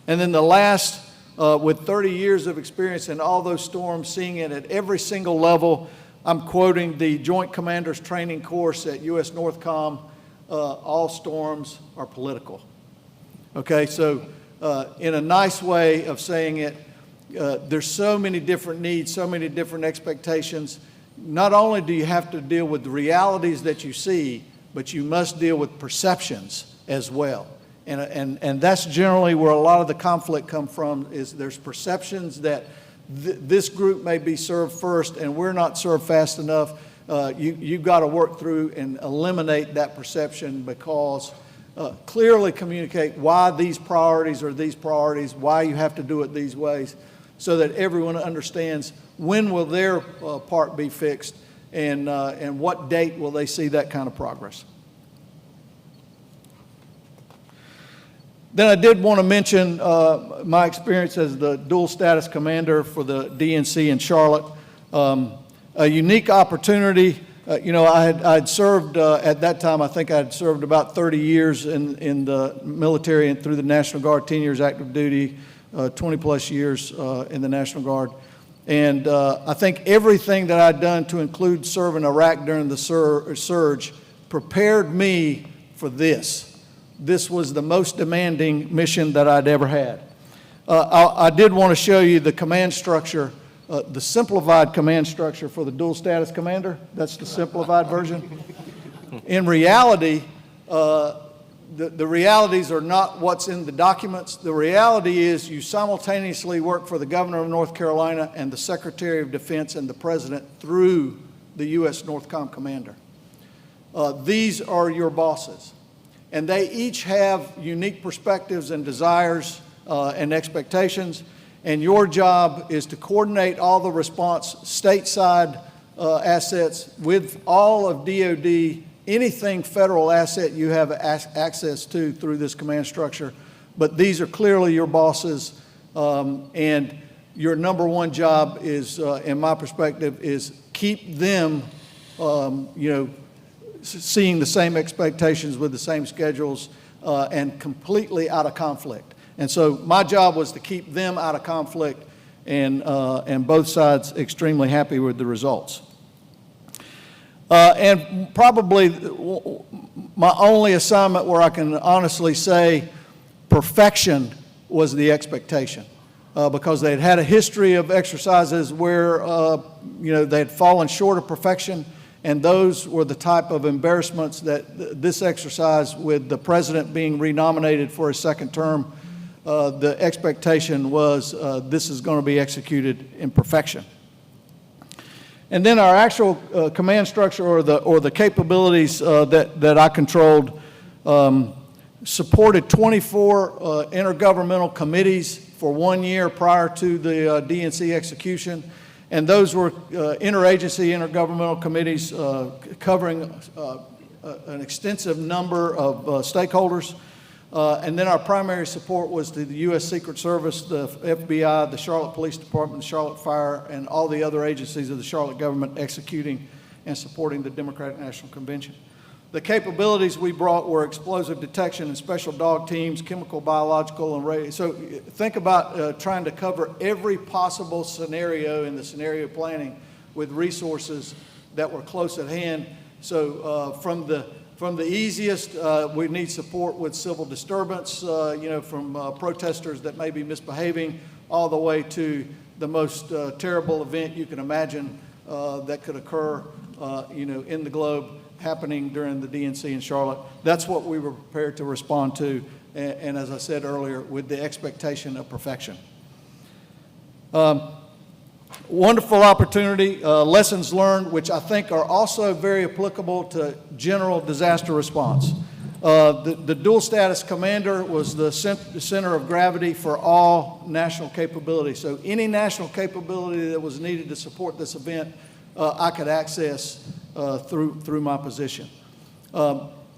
And then the last, with 30 years of experience in all those storms, seeing it at every single level, I'm quoting the Joint Commanders Training Course at U.S. Northcom, all storms are political. Okay, so in a nice way of saying it, there's so many different needs, so many different expectations. Not only do you have to deal with the realities that you see, but you must deal with perceptions as well. And that's generally where a lot of the conflict comes from, is there's perceptions that this group may be served first and we're not served fast enough. You've got to work through and eliminate that perception, because clearly communicate why these priorities are these priorities, why you have to do it these ways, so that everyone understands when will their part be fixed, and what date will they see that kind of progress. Then I did want to mention my experience as the dual status commander for the DNC in Charlotte. A unique opportunity. You know, I'd served at that time, I think I'd served about 30 years in the military and through the National Guard, 10 years active duty, 20 plus years in the National Guard. And I think everything that I'd done, to include serving Iraq during the surge, prepared me for this. This was the most demanding mission that I'd ever had. I did want to show you the command structure, the simplified command structure for the dual status commander. That's the simplified version. In reality, the realities are not what's in the documents. The reality is you simultaneously work for the governor of North Carolina and the Secretary of Defense and the President through the U.S. Northcom commander. These are your bosses. And they each have unique perspectives and desires and expectations. And your job is to coordinate all the response stateside assets with all of DOD, anything federal asset you have access to through this command structure. But these are clearly your bosses, and your number one job is, in my perspective, is keep them, seeing the same expectations with the same schedules and completely out of conflict. And so my job was to keep them out of conflict, and both sides extremely happy with the results. And probably my only assignment where I can honestly say perfection was the expectation, because they'd had a history of exercises where they had fallen short of perfection. And those were the type of embarrassments that this exercise, with the president being renominated for his second term, the expectation was this is going to be executed in perfection. And then our actual command structure, or the capabilities that I controlled, supported 24 intergovernmental committees for 1 year prior to the DNC execution. And those were interagency, intergovernmental committees covering an extensive number of stakeholders. And then our primary support was to the U.S. Secret Service, the FBI, the Charlotte Police Department, the Charlotte Fire, and all the other agencies of the Charlotte government executing and supporting the Democratic National Convention. The capabilities we brought were explosive detection and special dog teams, chemical, biological, and radio. So think about trying to cover every possible scenario in the scenario planning with resources that were close at hand. So from the easiest, we need support with civil disturbance, from protesters that may be misbehaving, all the way to the most terrible event you can imagine, that could occur, in the globe happening during the DNC in Charlotte. That's what we were prepared to respond to, and as I said earlier, with the expectation of perfection. Wonderful opportunity, lessons learned, which I think are also very applicable to general disaster response. The dual status commander was the center of gravity for all national capability. So any national capability that was needed to support this event, I could access through my position.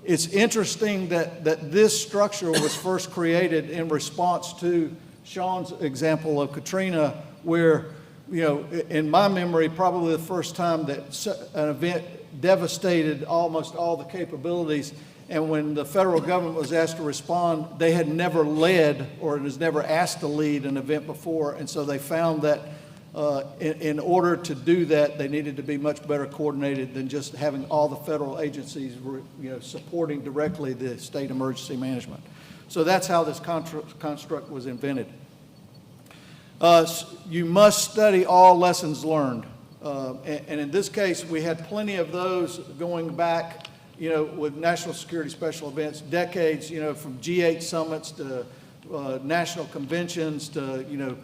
It's interesting that this structure was first created in response to Sean's example of Katrina, where, in my memory, probably the first time that an event devastated almost all the capabilities. And when the federal government was asked to respond, they had never led or was never asked to lead an event before. And so they found that in order to do that, they needed to be much better coordinated than just having all the federal agencies supporting directly the state emergency management. So that's how this construct was invented. You must study all lessons learned. And in this case, we had plenty of those going back, with national security special events, decades, from G8 summits to national conventions to,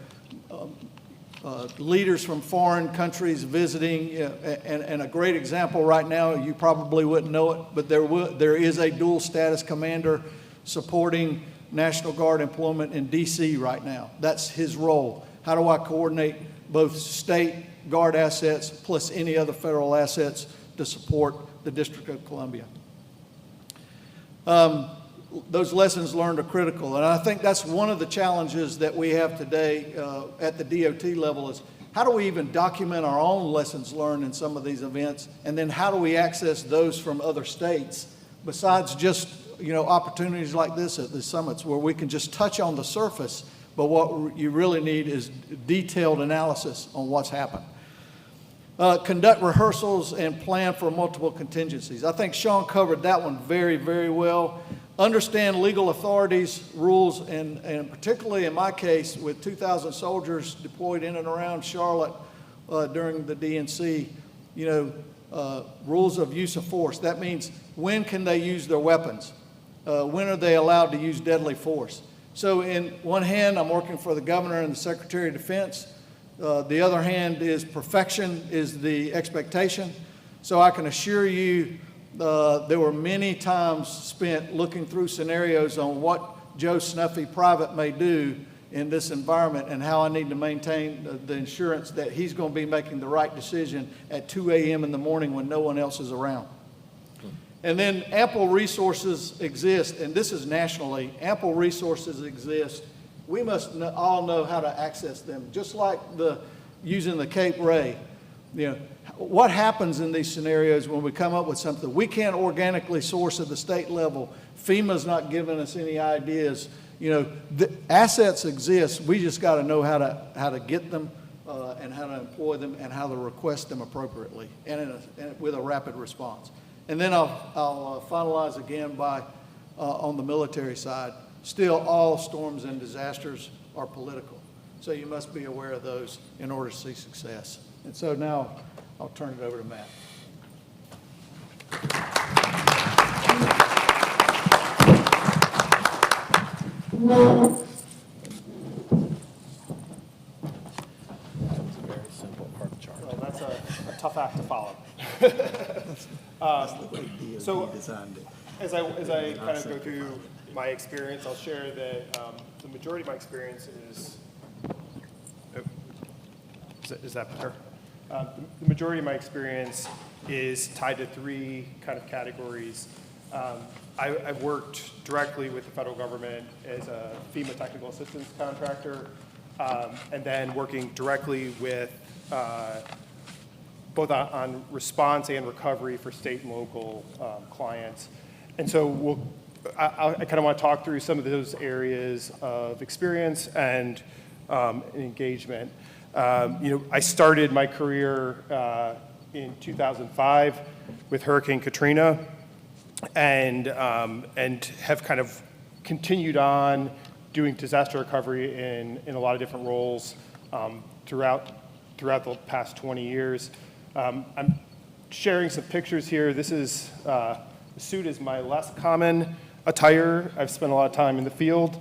leaders from foreign countries visiting. And a great example right now, you probably wouldn't know it, but there is a dual status commander supporting National Guard employment in D.C. right now. That's his role. How do I coordinate both state Guard assets plus any other federal assets to support the District of Columbia? Those lessons learned are critical, and I think that's one of the challenges that we have today at the DOT level is how do we even document our own lessons learned in some of these events, and then how do we access those from other states besides just opportunities like this at the summits where we can just touch on the surface, but what you really need is detailed analysis on what's happened. Conduct rehearsals and plan for multiple contingencies. I think Sean covered that one very, very well. Understand legal authorities, rules, and particularly in my case, with 2,000 soldiers deployed in and around Charlotte during the DNC, rules of use of force. That means when can they use their weapons? When are they allowed to use deadly force? So in one hand, I'm working for the governor and the Secretary of Defense. The other hand is perfection is the expectation. So I can assure you there were many times spent looking through scenarios on what Joe Snuffy Private may do in this environment and how I need to maintain the assurance that he's going to be making the right decision at 2 a.m. in the morning when no one else is around. And then ample resources exist, and this is nationally, ample resources exist. We must all know how to access them, just like using the Cape Ray. What happens in these scenarios when we come up with something? We can't organically source at the state level. FEMA's not giving us any ideas. The assets exist. We just got to know how to get them and how to employ them and how to request them appropriately and with a rapid response. And then I'll finalize again by on the military side. Still, all storms and disasters are political. So you must be aware of those in order to see success. And so now I'll turn it over to Matt.
Very simple art chart.
Well, that's a tough act to follow. So as I kind of go through my experience, I'll share that the majority of my experience is that better? The majority of my experience is tied to three kind of categories. I've worked directly with the federal government as a FEMA technical assistance contractor, and then working directly with both on response and recovery for state and local clients. And so I kind of want to talk through some of those areas of experience and engagement. I started my career in 2005 with Hurricane Katrina, and have kind of continued on doing disaster recovery in a lot of different roles throughout the past 20 years. I'm sharing some pictures here. This is, the suit is my less common attire. I've spent a lot of time in the field.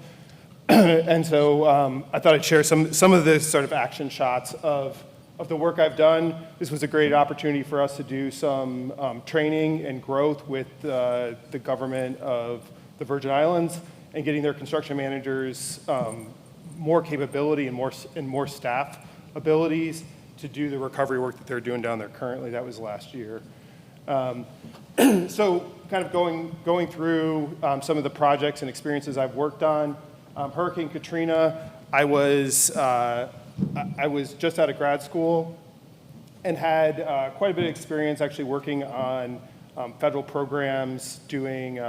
And so I thought I'd share some of the sort of action shots of the work I've done. This was a great opportunity for us to do some training and growth with the government of the Virgin Islands and getting their construction managers more capability and more staff abilities to do the recovery work that they're doing down there currently. That was last year. So kind of going through some of the projects and experiences I've worked on. Hurricane Katrina, I was just out of grad school and had quite a bit of experience actually working on federal programs, doing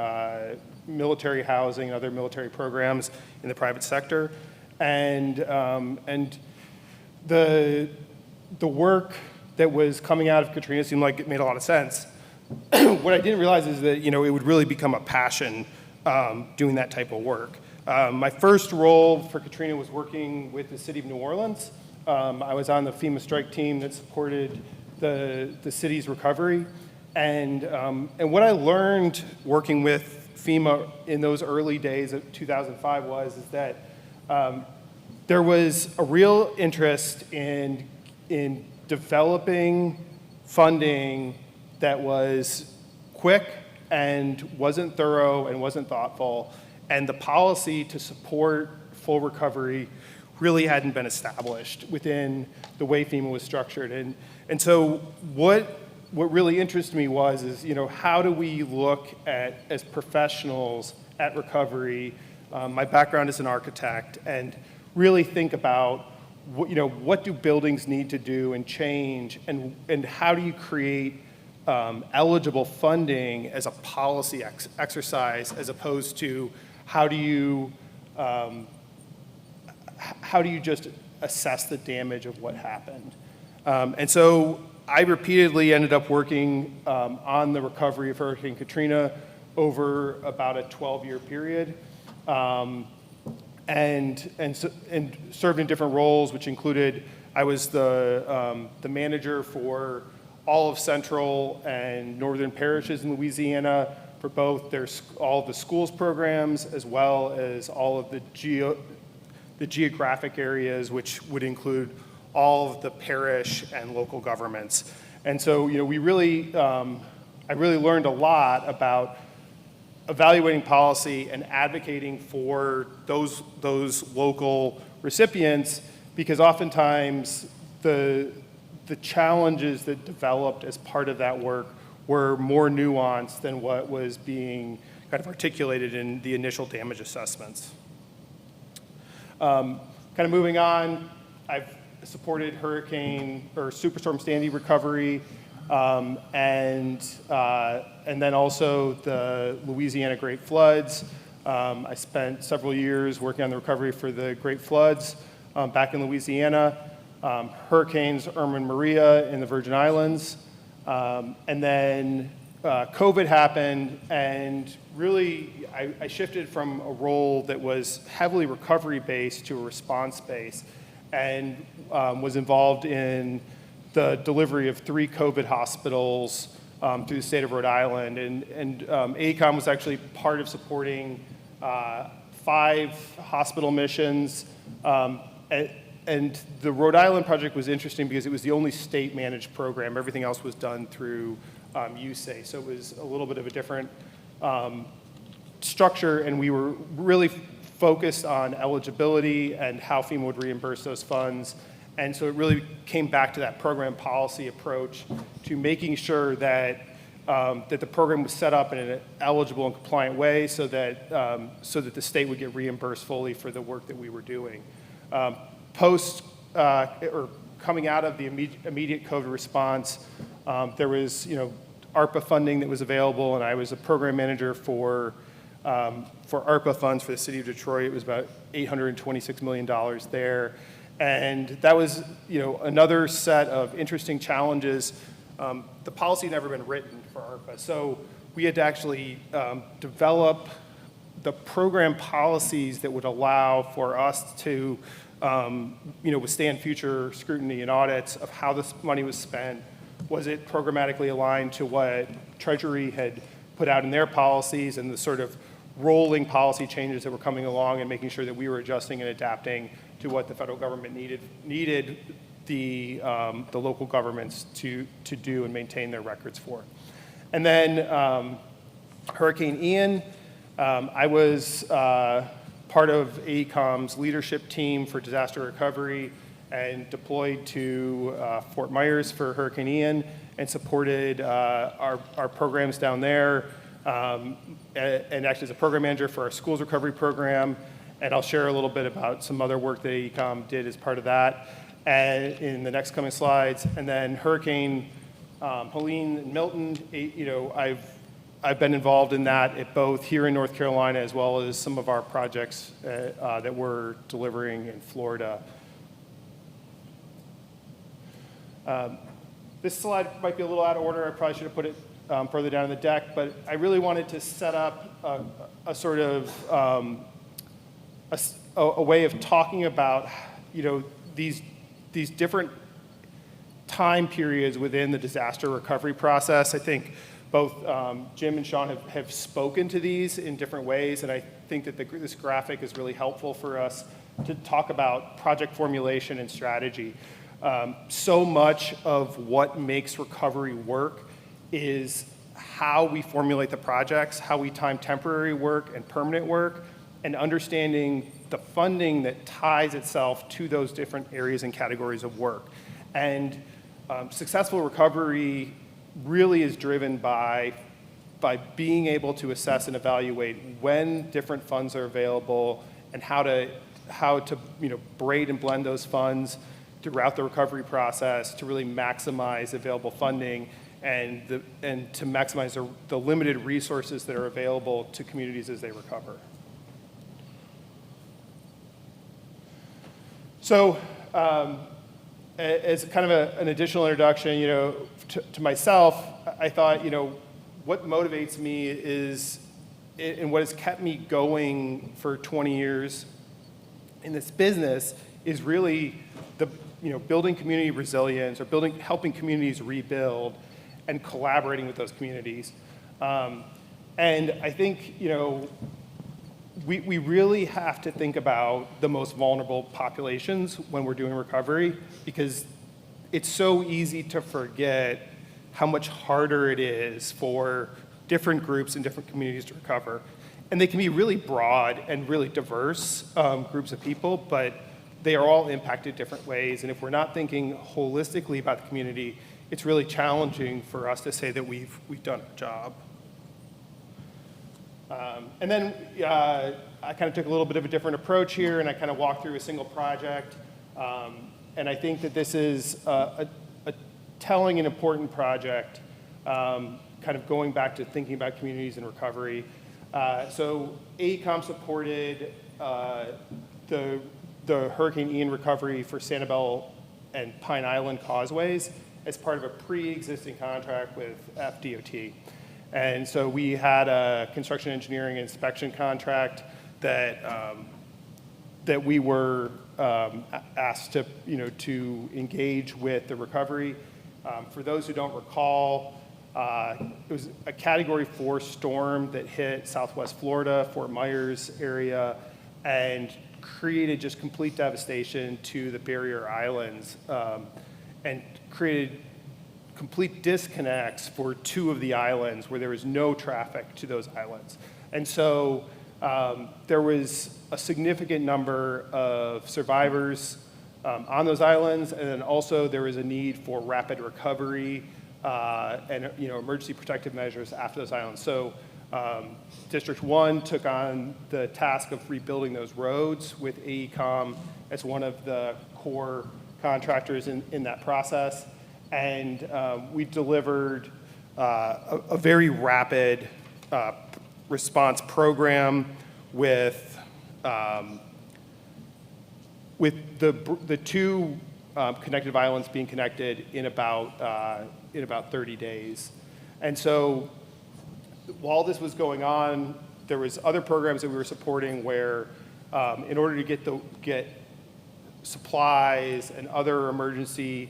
military housing and other military programs in the private sector. And the work that was coming out of Katrina seemed like it made a lot of sense. What I didn't realize is that, it would really become a passion doing that type of work. My first role for Katrina was working with the city of New Orleans. I was on the FEMA strike team that supported the city's recovery. And what I learned working with FEMA in those early days of 2005 is that there was a real interest in developing funding that was quick and wasn't thorough and wasn't thoughtful. And the policy to support full recovery really hadn't been established within the way FEMA was structured. And so what really interested me is how do we look at, as professionals at recovery, my background as an architect, and really think about what do buildings need to do and change, and how do you create eligible funding as a policy exercise, as opposed to how do you just assess the damage of what happened? And so I repeatedly ended up working on the recovery of Hurricane Katrina over about a 12-year period, and served in different roles, which included I was the manager for all of Central and Northern parishes in Louisiana, for both all of the schools programs as well as all of the geographic areas, which would include all of the parish and local governments. And so, I really learned a lot about evaluating policy and advocating for those local recipients, because oftentimes the challenges that developed as part of that work were more nuanced than what was being kind of articulated in the initial damage assessments. Kind of moving on, I've supported Hurricane or Superstorm Sandy recovery, and then also the Louisiana Great Floods. I spent several years working on the recovery for the Great Floods back in Louisiana, Hurricanes Irma and Maria in the Virgin Islands. And then COVID happened, and really I shifted from a role that was heavily recovery-based to a response-based, and was involved in the delivery of 3 COVID hospitals through the state of Rhode Island. And AECOM was actually part of supporting 5 hospital missions. And the Rhode Island project was interesting because it was the only state-managed program. Everything else was done through USAID. So it was a little bit of a different structure, and we were really focused on eligibility and how FEMA would reimburse those funds. And so it really came back to that program policy approach to making sure that that the program was set up in an eligible and compliant way so that the state would get reimbursed fully for the work that we were doing. Post or coming out of the immediate COVID response, there was ARPA funding that was available, and I was a program manager for ARPA funds for the city of Detroit. It was about $826 million there, and that was another set of interesting challenges. The policy had never been written for ARPA, so we had to actually develop the program policies that would allow for us to withstand future scrutiny and audits of how this money was spent, Was it programmatically aligned to what Treasury had put out in their policies and the sort of rolling policy changes that were coming along and making sure that we were adjusting and adapting to what the federal government needed the local governments to do and maintain their records for. And then Hurricane Ian, I was part of AECOM's leadership team for disaster recovery and deployed to Fort Myers for Hurricane Ian and supported our programs down there and acted as a program manager for our schools recovery program. And I'll share a little bit about some other work that AECOM did as part of that and in the next coming slides. And then Hurricane Helene and Milton, I've been involved in that at both here in North Carolina as well as some of our projects that we're delivering in Florida. This slide might be a little out of order. I probably should have put it further down in the deck, but I really wanted to set up a sort of a way of talking about, these different time periods within the disaster recovery process. I think both Jim and Sean have spoken to these in different ways, and I think that this graphic is really helpful for us to talk about project formulation and strategy. So much of what makes recovery work is how we formulate the projects, how we time temporary work and permanent work, and understanding the funding that ties itself to those different areas and categories of work. And successful recovery really is driven by being able to assess and evaluate when different funds are available and how to braid and blend those funds throughout the recovery process to really maximize available funding and to maximize the limited resources that are available to communities as they recover. So as kind of an additional introduction, to myself, I thought, what motivates me is, and what has kept me going for 20 years in this business is really building community resilience or helping communities rebuild and collaborating with those communities. And I think, we really have to think about the most vulnerable populations when we're doing recovery, because it's so easy to forget how much harder it is for different groups and different communities to recover. And they can be really broad and really diverse groups of people, but they are all impacted different ways. And if we're not thinking holistically about the community, it's really challenging for us to say that we've done our job. And then I kind of took a little bit of a different approach here, and I kind of walked through a single project. And I think that this is a telling and important project, kind of going back to thinking about communities and recovery. So AECOM supported the Hurricane Ian recovery for Sanibel and Pine Island causeways as part of a pre-existing contract with FDOT. And so we had a construction engineering inspection contract that we were asked to engage with the recovery. For those who don't recall, it was a Category 4 storm that hit Southwest Florida, Fort Myers area, and created just complete devastation to the barrier islands, and created complete disconnects for 2 of the islands where there was no traffic to those islands. And so there was a significant number of survivors on those islands, and then also there was a need for rapid recovery and emergency protective measures after those islands. So District 1 took on the task of rebuilding those roads with AECOM as one of the core contractors in that process. And we delivered a very rapid response program with the 2 connected islands being connected in about 30 days. And so while this was going on, there was other programs that we were supporting where in order to get supplies and other emergency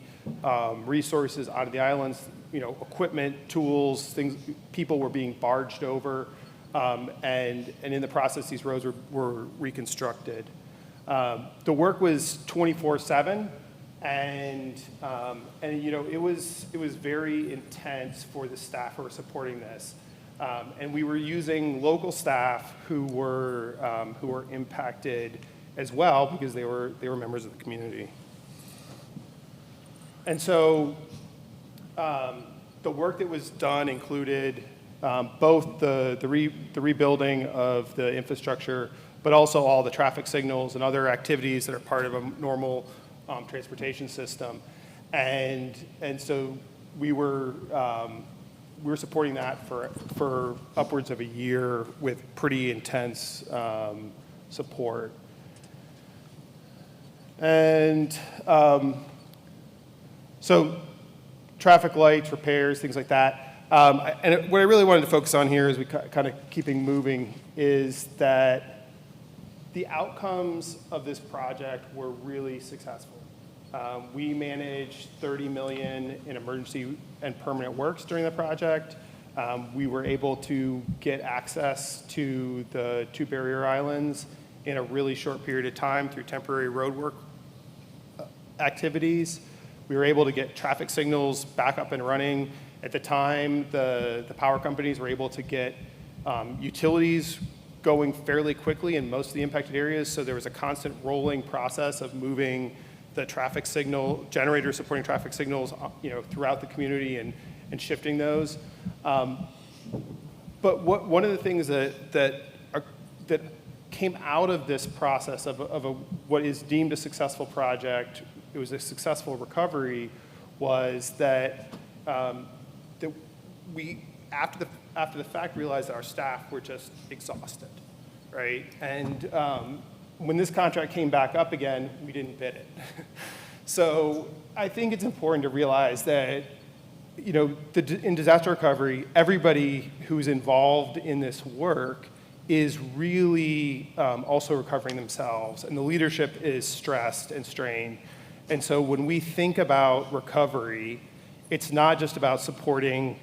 resources onto the islands, equipment, tools, things, people were being barged over, and in the process, these roads were reconstructed. The work was 24/7, and it was very intense for the staff who were supporting this, and we were using local staff who were impacted as well because they were members of the community. And so the work that was done included both the rebuilding of the infrastructure, but also all the traffic signals and other activities that are part of a normal transportation system. And so we were supporting that for upwards of a year with pretty intense support. And so traffic lights, repairs, things like that. And what I really wanted to focus on here as we kind of keeping moving is that the outcomes of this project were really successful. We managed $30 million in emergency and permanent works during the project. We were able to get access to the 2 barrier islands in a really short period of time through temporary road work activities. We were able to get traffic signals back up and running. At the time, the power companies were able to get utilities going fairly quickly in most of the impacted areas, so there was a constant rolling process of moving the traffic signal, generators supporting traffic signals, throughout the community and shifting those. But one of the things that came out of this process of what is deemed a successful project, it was a successful recovery, was that that we, after the fact, realized that our staff were just exhausted, right? And when this contract came back up again, we didn't bid it. So I think it's important to realize that, in disaster recovery, everybody who's involved in this work is really also recovering themselves, and the leadership is stressed and strained. And so when we think about recovery, it's not just about supporting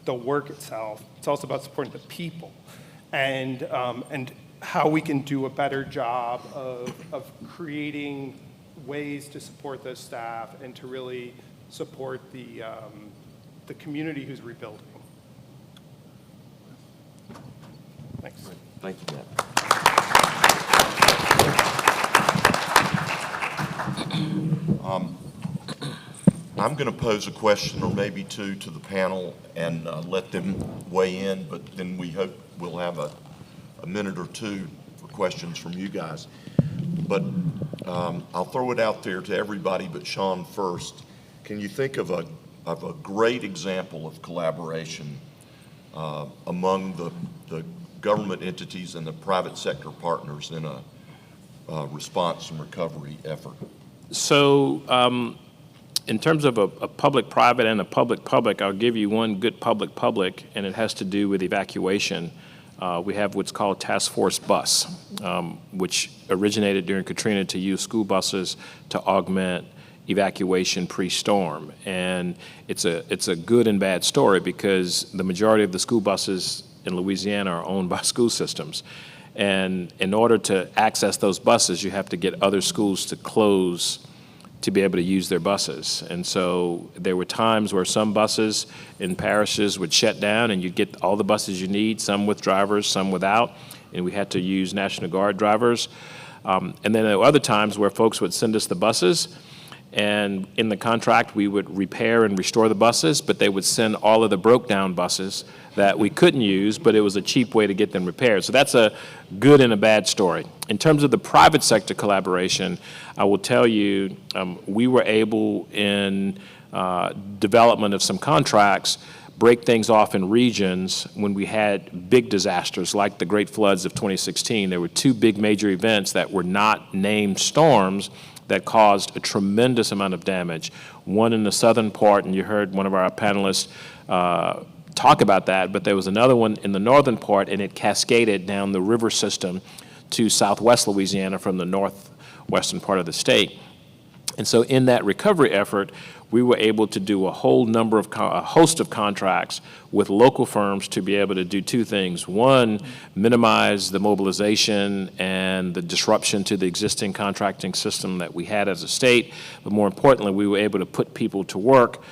the work itself, it's also about supporting the people and how we can do a better job of creating ways to support those staff and to really support the community who's rebuilding. Thanks.
Thank you, Matt. I'm going to pose a question or maybe two to the panel and let them weigh in, but then we hope we'll have a minute or two for questions from you guys. But I'll throw it out there to everybody but Sean first. Can you think of a great example of collaboration among the government entities and the private sector partners in a response and recovery effort? So in terms of a public-private and a public-public, I'll give you one good public-public, and it has to do with evacuation. We have what's called Task Force Bus, which originated during Katrina to use school buses to augment evacuation pre-storm. And it's a good and bad story because the majority of the school buses in Louisiana are owned by school systems. And in order to access those buses, you have to get other schools to close to be able to use their buses. And so there were times where some buses in parishes would shut down and you'd get all the buses you need, some with drivers, some without, and we had to use National Guard drivers. And then there were other times where folks would send us the buses, and in the contract we would repair and restore the buses, but they would send all of the broke down buses that we couldn't use, but it was a cheap way to get them repaired. So that's a good and a bad story. In terms of the private sector collaboration, I will tell you, we were able in development of some contracts, break things off in regions when we had big disasters like the great floods of 2016. There were two big major events that were not named storms that caused a tremendous amount of damage. One in the southern part, and you heard one of our panelists talk about that, but there was another one in the northern part, and it cascaded down the river system to southwest Louisiana from the northwestern part of the state.
And so in that recovery effort, we were able to do a host of contracts with local firms to be able to do two things. One, minimize the mobilization and the disruption to the existing contracting system that we had as a state, but more importantly, we were able to put people to work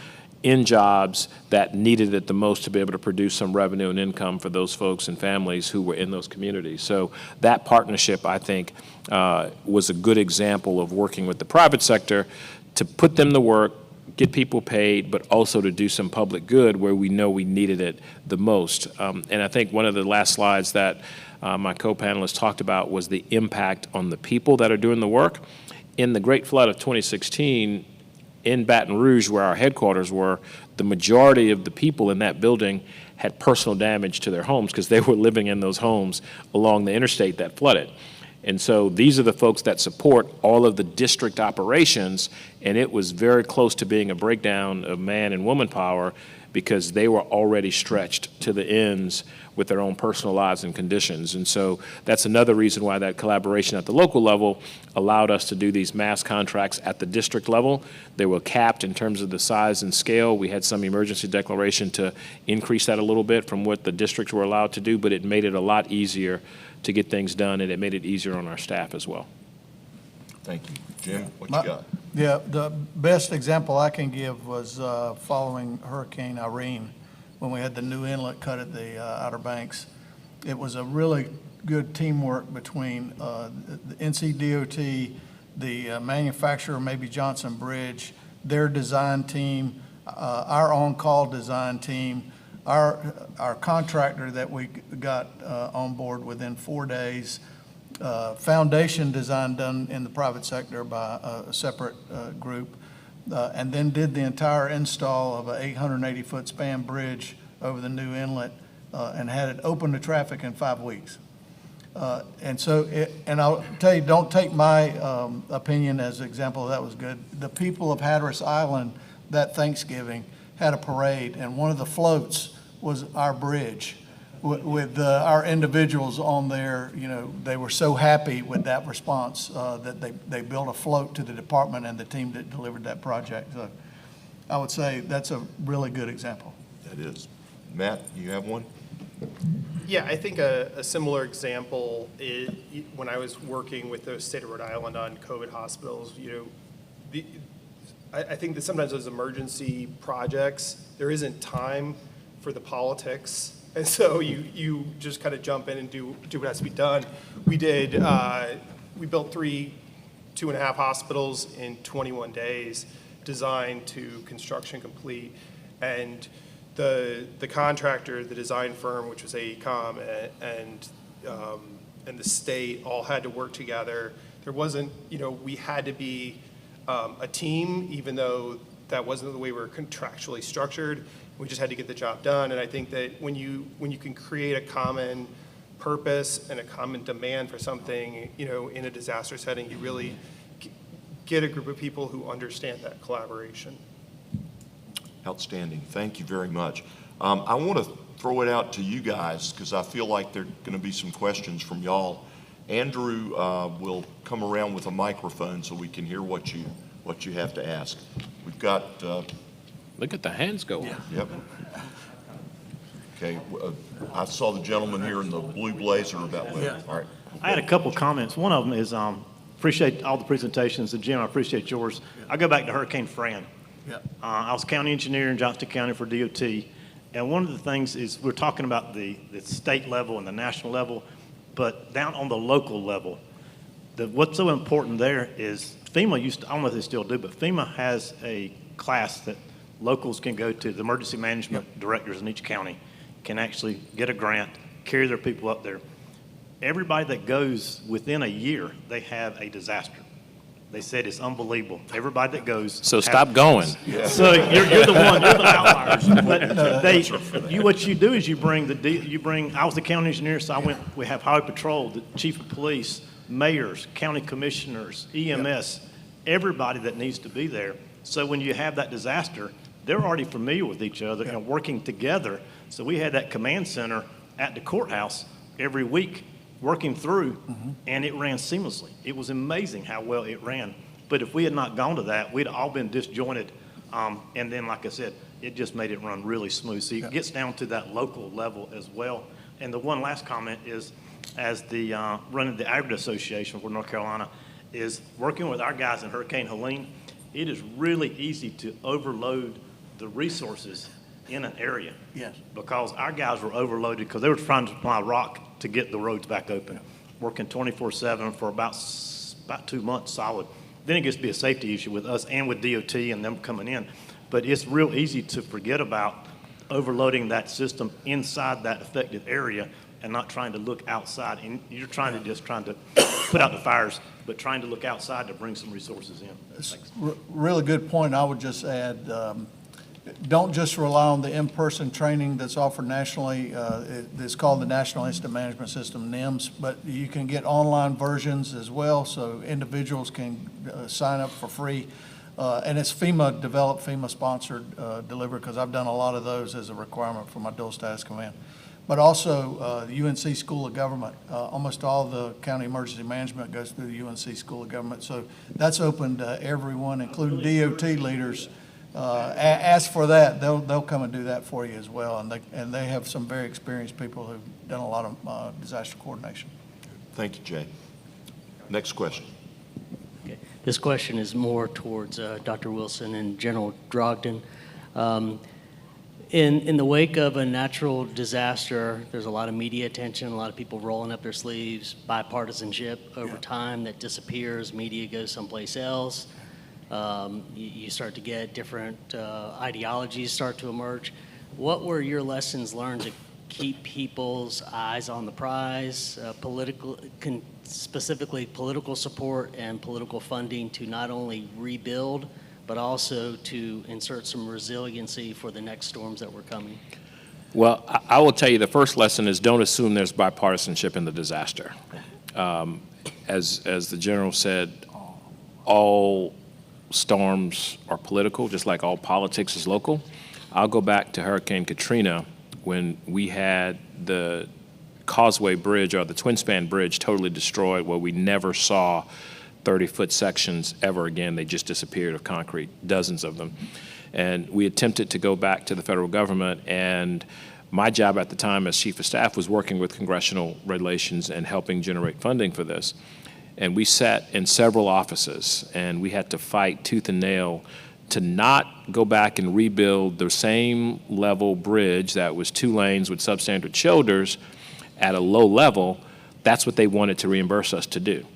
in jobs that needed it the most to be able to produce some revenue and income for those folks and families who were in those communities. So that partnership, I think, was a good example of working with the private sector to put them to work, get people paid, but also to do some public good where we know we needed it the most. And I think one of the last slides that my co-panelists talked about was the impact on the people that are doing the work. In the Great Flood of 2016, in Baton Rouge, where our headquarters were, the majority of the people in that building had personal damage to their homes because they were living in those homes along the interstate that flooded. And so these are the folks that support all of the district operations, and it was very close to being a breakdown of man and woman power because they were already stretched to the ends with their own personal lives and conditions. And so that's another reason why that collaboration at the local level allowed us to do these mass contracts at the district level. They were capped in terms of the size and scale. We had some emergency declaration to increase that a little bit from what the districts were allowed to do, but it made it a lot easier to get things done, and it made it easier on our staff as well.
Thank you. Jim, what you got?
Yeah, the best example I can give was following Hurricane Irene, when we had the new inlet cut at the Outer Banks. It was a really good teamwork between the NCDOT, the manufacturer, maybe Johnson Bridge, their design team, our on-call design team, our contractor that we got on board within 4 days, foundation design done in the private sector by a separate group, and then did the entire install of a 880-foot span bridge over the new inlet and had it open to traffic in 5 weeks. And I'll tell you, don't take my opinion as an example that was good. The people of Hatteras Island that Thanksgiving had a parade, and one of the floats was our bridge with our individuals on there. You know, they were so happy with that response that they built a float to the department and the team that delivered that project. So I would say that's a really good example.
That is. Matt, you have one?
Yeah, I think a similar example is when I was working with the state of Rhode Island on COVID hospitals. I think that sometimes those emergency projects, there isn't time for the politics, and so you just kind of jump in and do what has to be done. We built 2.5 hospitals in 21 days, designed to construction complete, and the contractor, the design firm, which was AECOM, and the state all had to work together. There wasn't, we had to be a team, even though that wasn't the way we were contractually structured. We just had to get the job done. And I think that when you can create a common purpose and a common demand for something, in a disaster setting, you really get a group of people who understand that collaboration.
Outstanding. Thank you very much. I want to throw it out to you guys because I feel like there are going to be some questions from y'all. Andrew will come around with a microphone so we can hear what you have to ask. We've got.
Look at the hands going.
Yep. Okay. I saw the gentleman here in the blue blazer about.
Yeah.
All right.
I had a couple comments. One of them is appreciate all the presentations, and Jim, I appreciate yours. I go back to Hurricane Fran.
Yeah.
I was county engineer in Johnston County for DOT, and one of the things is we're talking about the state level and the national level, but down on the local level, what's so important there is FEMA used to, I don't know if they still do, but FEMA has a class that locals can go to. The emergency management directors in each county can actually get a grant, carry their people up there. Everybody that goes within a year, they have a disaster. They said it's unbelievable. Everybody that goes.
So stop going.
So you're the one, you're the outliers. But what you do is you bring, I was the county engineer, so we have highway patrol, the chief of police, mayors, county commissioners, EMS, everybody that needs to be there. So when you have that disaster, they're already familiar with each other and working together. So we had that command center at the courthouse every week working through, and it ran seamlessly. It was amazing how well it ran. But if we had not gone to that, we'd all been disjointed. And then, like I said, it just made it run really smooth. So it gets down to that local level as well. And the one last comment is, as the running the Agri Association for North Carolina, is working with our guys in Hurricane Helene, it is really easy to overload the resources in an area.
Yes.
Because our guys were overloaded because they were trying to supply rock to get the roads back open, working 24/7 for about 2 months solid. Then it gets to be a safety issue with us and with DOT and them coming in. But it's real easy to forget about overloading that system inside that affected area and not trying to look outside. And you're trying to put out the fires, but trying to look outside to bring some resources in. Thanks.
Really good point. I would just add, don't just rely on the in-person training that's offered nationally. It's called the National Incident Management System, NIMS, but you can get online versions as well, so individuals can sign up for free. And it's FEMA developed, FEMA sponsored, delivered, because I've done a lot of those as a requirement for my dual status command. But also the UNC School of Government. Almost all the county emergency management goes through the UNC School of Government. So that's open to everyone, including DOT leaders. Ask for that. They'll come and do that for you as well. And they have some very experienced people who've done a lot of disaster coordination. Thank you, Jay.
Next question.
Okay. This question is more towards Dr. Wilson and General Drogden. In the wake of a natural disaster, there's a lot of media attention, a lot of people rolling up their sleeves, bipartisanship over time that disappears, media goes someplace else. You start to get different ideologies start to emerge. What were your lessons learned to keep people's eyes on the prize, specifically political support and political funding to not only rebuild, but also to insert some resiliency for the next storms that were coming?
Well, I will tell you the first lesson is don't assume there's bipartisanship in the disaster. As the general said, all storms are political, just like all politics is local. I'll go back to Hurricane Katrina when we had the Causeway Bridge or the Twin Span Bridge totally destroyed, where we never saw 30-foot sections ever again. They just disappeared of concrete, dozens of them. And we attempted to go back to the federal government, and my job at the time as chief of staff was working with congressional relations and helping generate funding for this. And we sat in several offices, and we had to fight tooth and nail to not go back and rebuild the same level bridge that was 2 lanes with substandard shoulders at a low level. That's what they wanted to reimburse us to do.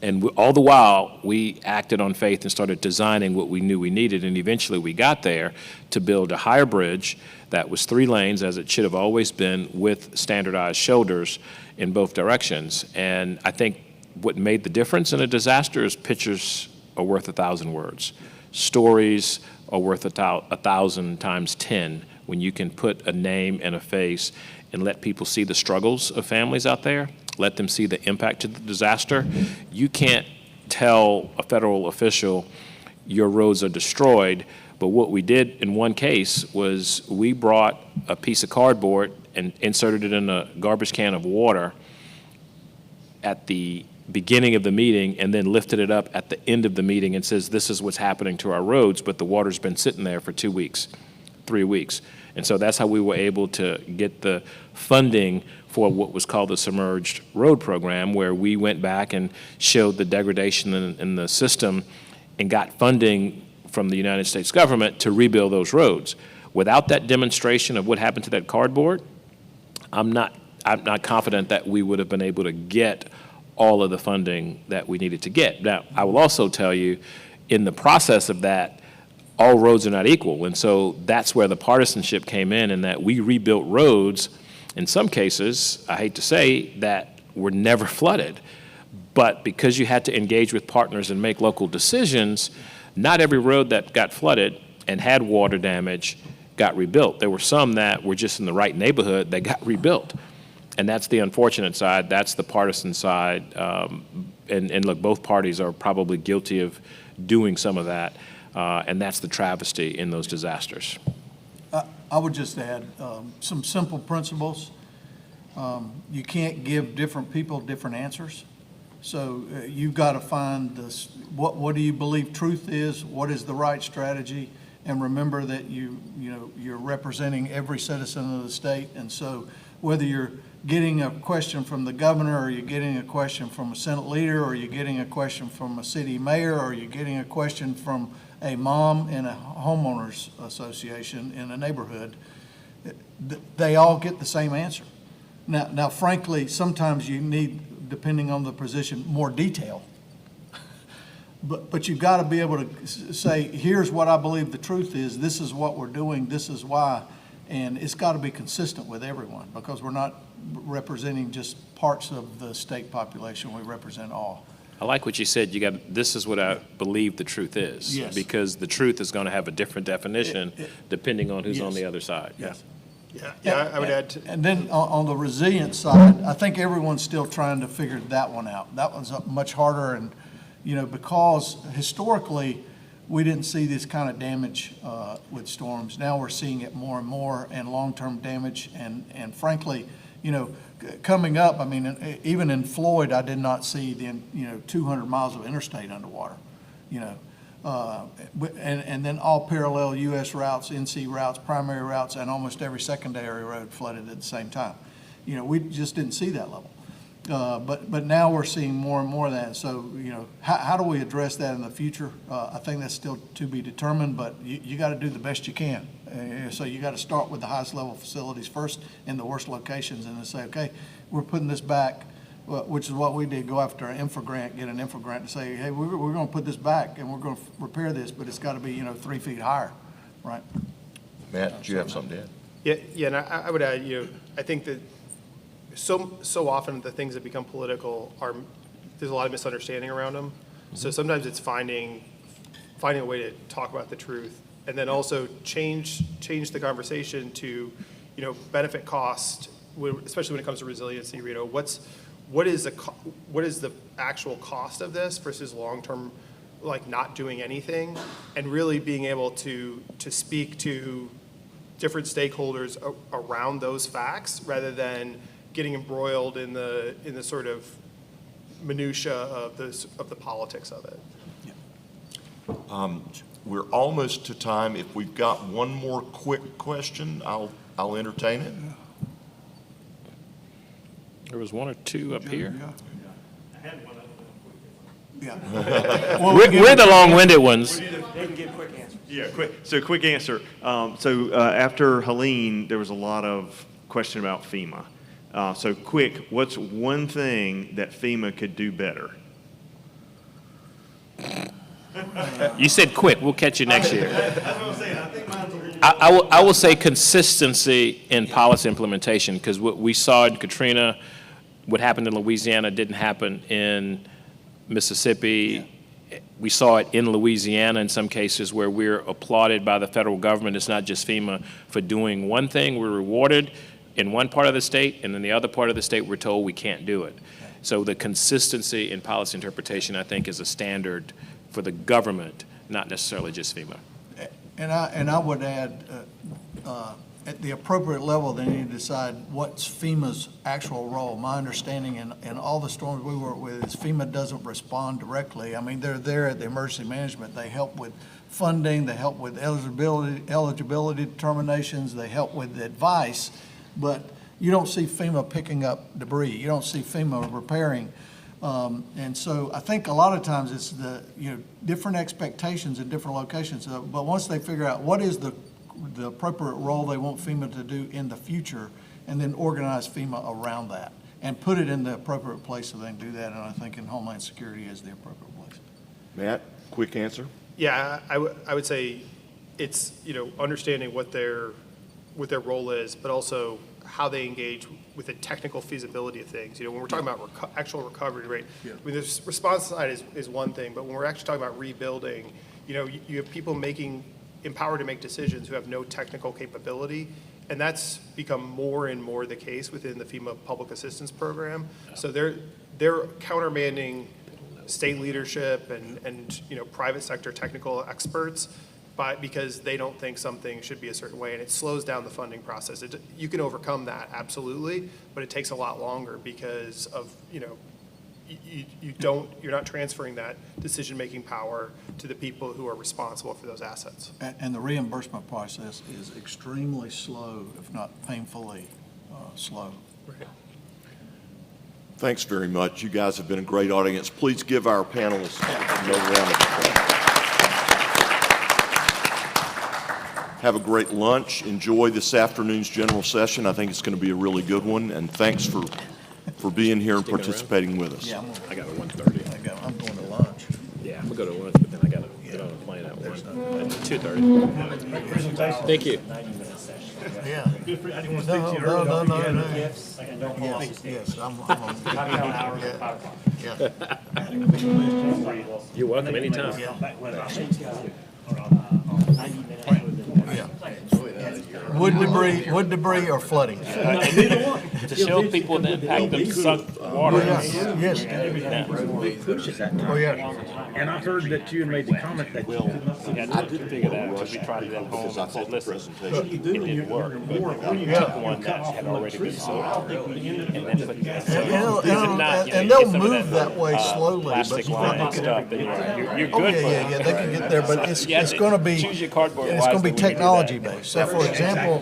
And all the while, we acted on faith and started designing what we knew we needed, and eventually we got there to build a higher bridge that was 3 lanes, as it should have always been, with standardized shoulders in both directions. And I think what made the difference in a disaster is pictures are worth 1,000 words. Stories are worth 1,000 times 10 when you can put a name and a face and let people see the struggles of families out there, let them see the impact of the disaster. You can't tell a federal official your roads are destroyed, but what we did in one case was we brought a piece of cardboard and inserted it in a garbage can of water at the beginning of the meeting and then lifted it up at the end of the meeting and says, this is what's happening to our roads, but the water's been sitting there for 2 weeks, 3 weeks. And so that's how we were able to get the funding for what was called the Submerged Road Program, where we went back and showed the degradation in the system and got funding from the United States government to rebuild those roads. Without that demonstration of what happened to that cardboard, I'm not confident that we would have been able to get all of the funding that we needed to get. Now, I will also tell you, in the process of that, all roads are not equal. And so that's where the partisanship came in that we rebuilt roads, in some cases, I hate to say, that were never flooded. But because you had to engage with partners and make local decisions, not every road that got flooded and had water damage got rebuilt. There were some that were just in the right neighborhood that got rebuilt. And that's the unfortunate side. That's the partisan side. And look, both parties are probably guilty of doing some of that. And that's the travesty in those disasters.
I would just add some simple principles. You can't give different people different answers. So you've got to find this, what do you believe truth is? What is the right strategy? And remember that you're representing every citizen of the state. And so whether you're getting a question from the governor, or you're getting a question from a Senate leader, or you're getting a question from a city mayor, or you're getting a question from a mom in a homeowners association in a neighborhood, they all get the same answer. Now, frankly, sometimes you need, depending on the position, more detail. But you've got to be able to say, here's what I believe the truth is, this is what we're doing, this is why. And it's got to be consistent with everyone, because we're not representing just parts of the state population, we represent all.
I like what you said. This is what I believe the truth is.
Yes.
Because the truth is going to have a different definition depending on who's on
Yes.
the other side.
Yes.
Yeah, I would add to,
And then on the resilience side, I think everyone's still trying to figure that one out. That one's much harder, and, because historically, we didn't see this kind of damage with storms. Now we're seeing it more and more, and long-term damage, and frankly, coming up, I mean, even in Floyd, I did not see the, 200 miles of interstate underwater, and then all parallel U.S. routes, NC routes, primary routes, and almost every secondary road flooded at the same time. We just didn't see that level. But now we're seeing more and more of that. So, how do we address that in the future? I think that's still to be determined, but you got to do the best you can. So you got to start with the highest level facilities first in the worst locations, and then say, okay, we're putting this back, which is what we did, go after an infra grant, get an infra grant to say, hey, we're going to put this back and we're going to repair this, but it's got to be, 3 feet higher, right?
Matt, do you have something to add?
yeah, and I would add, I think that so often the things that become political there's a lot of misunderstanding around them. So sometimes it's finding a way to talk about the truth, and then also change the conversation to, benefit cost, especially when it comes to resiliency. What is the actual cost of this versus long-term, like not doing anything, and really being able to speak to different stakeholders around those facts rather than getting embroiled in the sort of minutia of the politics of it.
We're almost to time. If we've got one more quick question, I'll entertain it.
There was one or two up here.
Yeah.
We're the long-winded ones.
Yeah, quick answer. After Helene, there was a lot of question about FEMA. What's one thing that FEMA could do better?
You said quick. We'll catch you next year. I will say consistency in policy implementation, because what we saw in Katrina, what happened in Louisiana didn't happen in Mississippi. We saw it in Louisiana in some cases where we're applauded by the federal government. It's not just FEMA for doing one thing. We're rewarded in one part of the state, and in the other part of the state, we're told we can't do it. So the consistency in policy interpretation, I think, is a standard for the government, not necessarily just FEMA.
And I would add, at the appropriate level, they need to decide what's FEMA's actual role. My understanding in all the storms we work with is FEMA doesn't respond directly. I mean, they're there at the emergency management. They help with funding, they help with eligibility determinations, they help with advice, but you don't see FEMA picking up debris. You don't see FEMA repairing. And so I think a lot of times it's the, different expectations in different locations. But once they figure out what is the appropriate role they want FEMA to do in the future, and then organize FEMA around that and put it in the appropriate place so they can do that. And I think in Homeland Security is the appropriate place.
Matt, quick answer.
Yeah, I would say it's, understanding what their role is, but also how they engage with the technical feasibility of things. When we're talking about actual recovery rate, I mean, the response side is one thing, but when we're actually talking about rebuilding, you have people empowered to make decisions who have no technical capability, and that's become more and more the case within the FEMA Public Assistance Program. So they're countermanding state leadership and private sector technical experts because they don't think something should be a certain way, and it slows down the funding process. You can overcome that, absolutely, but it takes a lot longer because of
you're not transferring that decision-making power to the people who are responsible for those assets.
And the reimbursement process is extremely slow, if not painfully slow.
Thanks very much. You guys have been a great audience. Please give our panelists another round of applause. Have a great lunch. Enjoy this afternoon's general session. I think it's going to be a really good one, and thanks for being here and participating with us.
Yeah,
I got a 1:30.
I'm going to lunch.
Yeah, I'm gonna go to lunch, but then I gotta get on a plane at 2:30. Thank you.
Yeah. No. Yes,
You're welcome anytime.
Wood debris or flooding?
To show people the impact of sucked water.
Yes. Oh, yeah.
And I heard that you made the comment that you could not see.
I did figure that out, because we tried it at home and said, listen, it didn't work, but we took one that had already been sold. And then put,
And they'll move that way slowly, but
plastic
you
line and
think
stuff, then you're
oh,
good for
yeah, they can get there, but it's
You have to
going to be,
choose your cardboard
it's going to be
wisely when you do that.
technology based. So for example,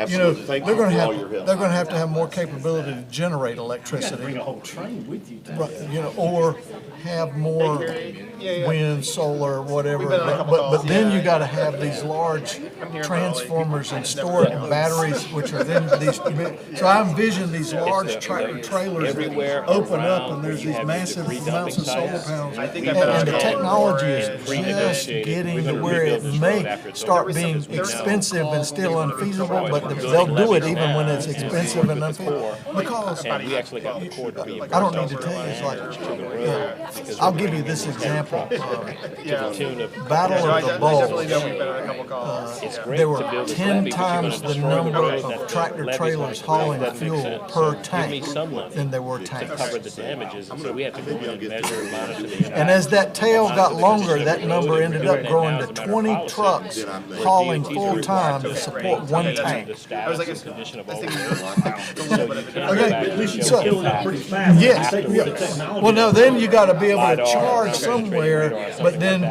you know, they're going to have more capability to generate electricity. Right, you know, or have more wind, solar, whatever. But then you got to have these large transformers and storage batteries, which are then these. So I envision these large tractor trailers that open up, and there's these massive amounts of solar panels. And the technology is just getting to where it may start being expensive and still unfeasible, but they'll do it even when it's expensive and unfeasible. Because
And we actually got the cord to be.
I don't need to tell you, it's like, I'll give you this example. Battle of the Bulge. There were 10 times the number of tractor trailers hauling fuel per tank than there were tanks.
Cover the damages, and so we had to go in and measure and monitor the impact.
And as that tail got longer, that number ended up growing to 20 trucks hauling full-time to support one tank.
I was like, condition of
Okay, so, yes, well, no, then you gotta be able to charge somewhere, but then